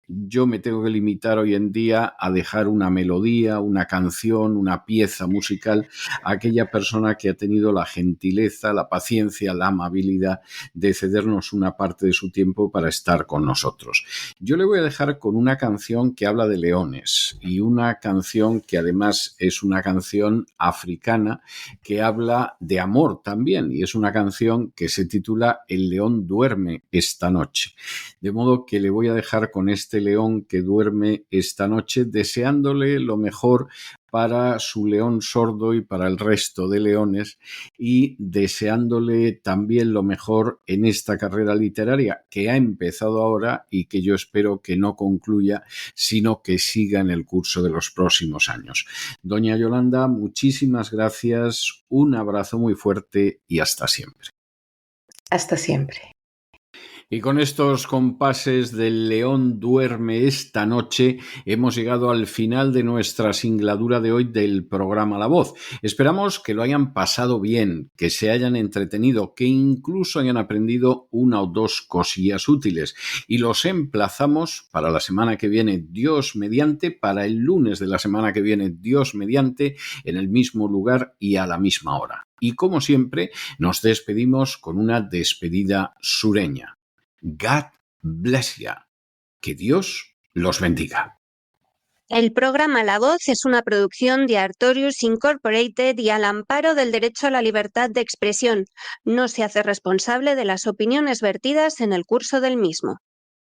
yo me tengo que limitar hoy en día a dejar una melodía, una canción, una pieza musical a aquella persona que ha tenido la gentileza, la paciencia, la amabilidad de cedernos una parte de su tiempo para estar con nosotros. Yo le voy a dejar con una canción que habla de leones y una canción que además es una canción africana que habla de amor también, y es una canción que se titula El león duerme esta noche. De modo que le voy a dejar con este león que duerme esta noche, deseándole lo mejor para su león sordo y para el resto de leones, y deseándole también lo mejor en esta carrera literaria que ha empezado ahora y que yo espero que no concluya, sino que siga en el curso de los próximos años. Doña Yolanda, muchísimas gracias, un abrazo muy fuerte y hasta siempre. Hasta siempre. Y con estos compases del león duerme esta noche hemos llegado al final de nuestra singladura de hoy del programa La Voz. Esperamos que lo hayan pasado bien, que se hayan entretenido, que incluso hayan aprendido una o dos cosillas útiles. Y los emplazamos para la semana que viene, Dios mediante, para el lunes de la semana que viene, Dios mediante, en el mismo lugar y a la misma hora. Y como siempre, nos despedimos con una despedida sureña. God bless you. Que Dios los bendiga. El programa La Voz es una producción de Artorius Incorporated y al amparo del derecho a la libertad de expresión. No se hace responsable de las opiniones vertidas en el curso del mismo.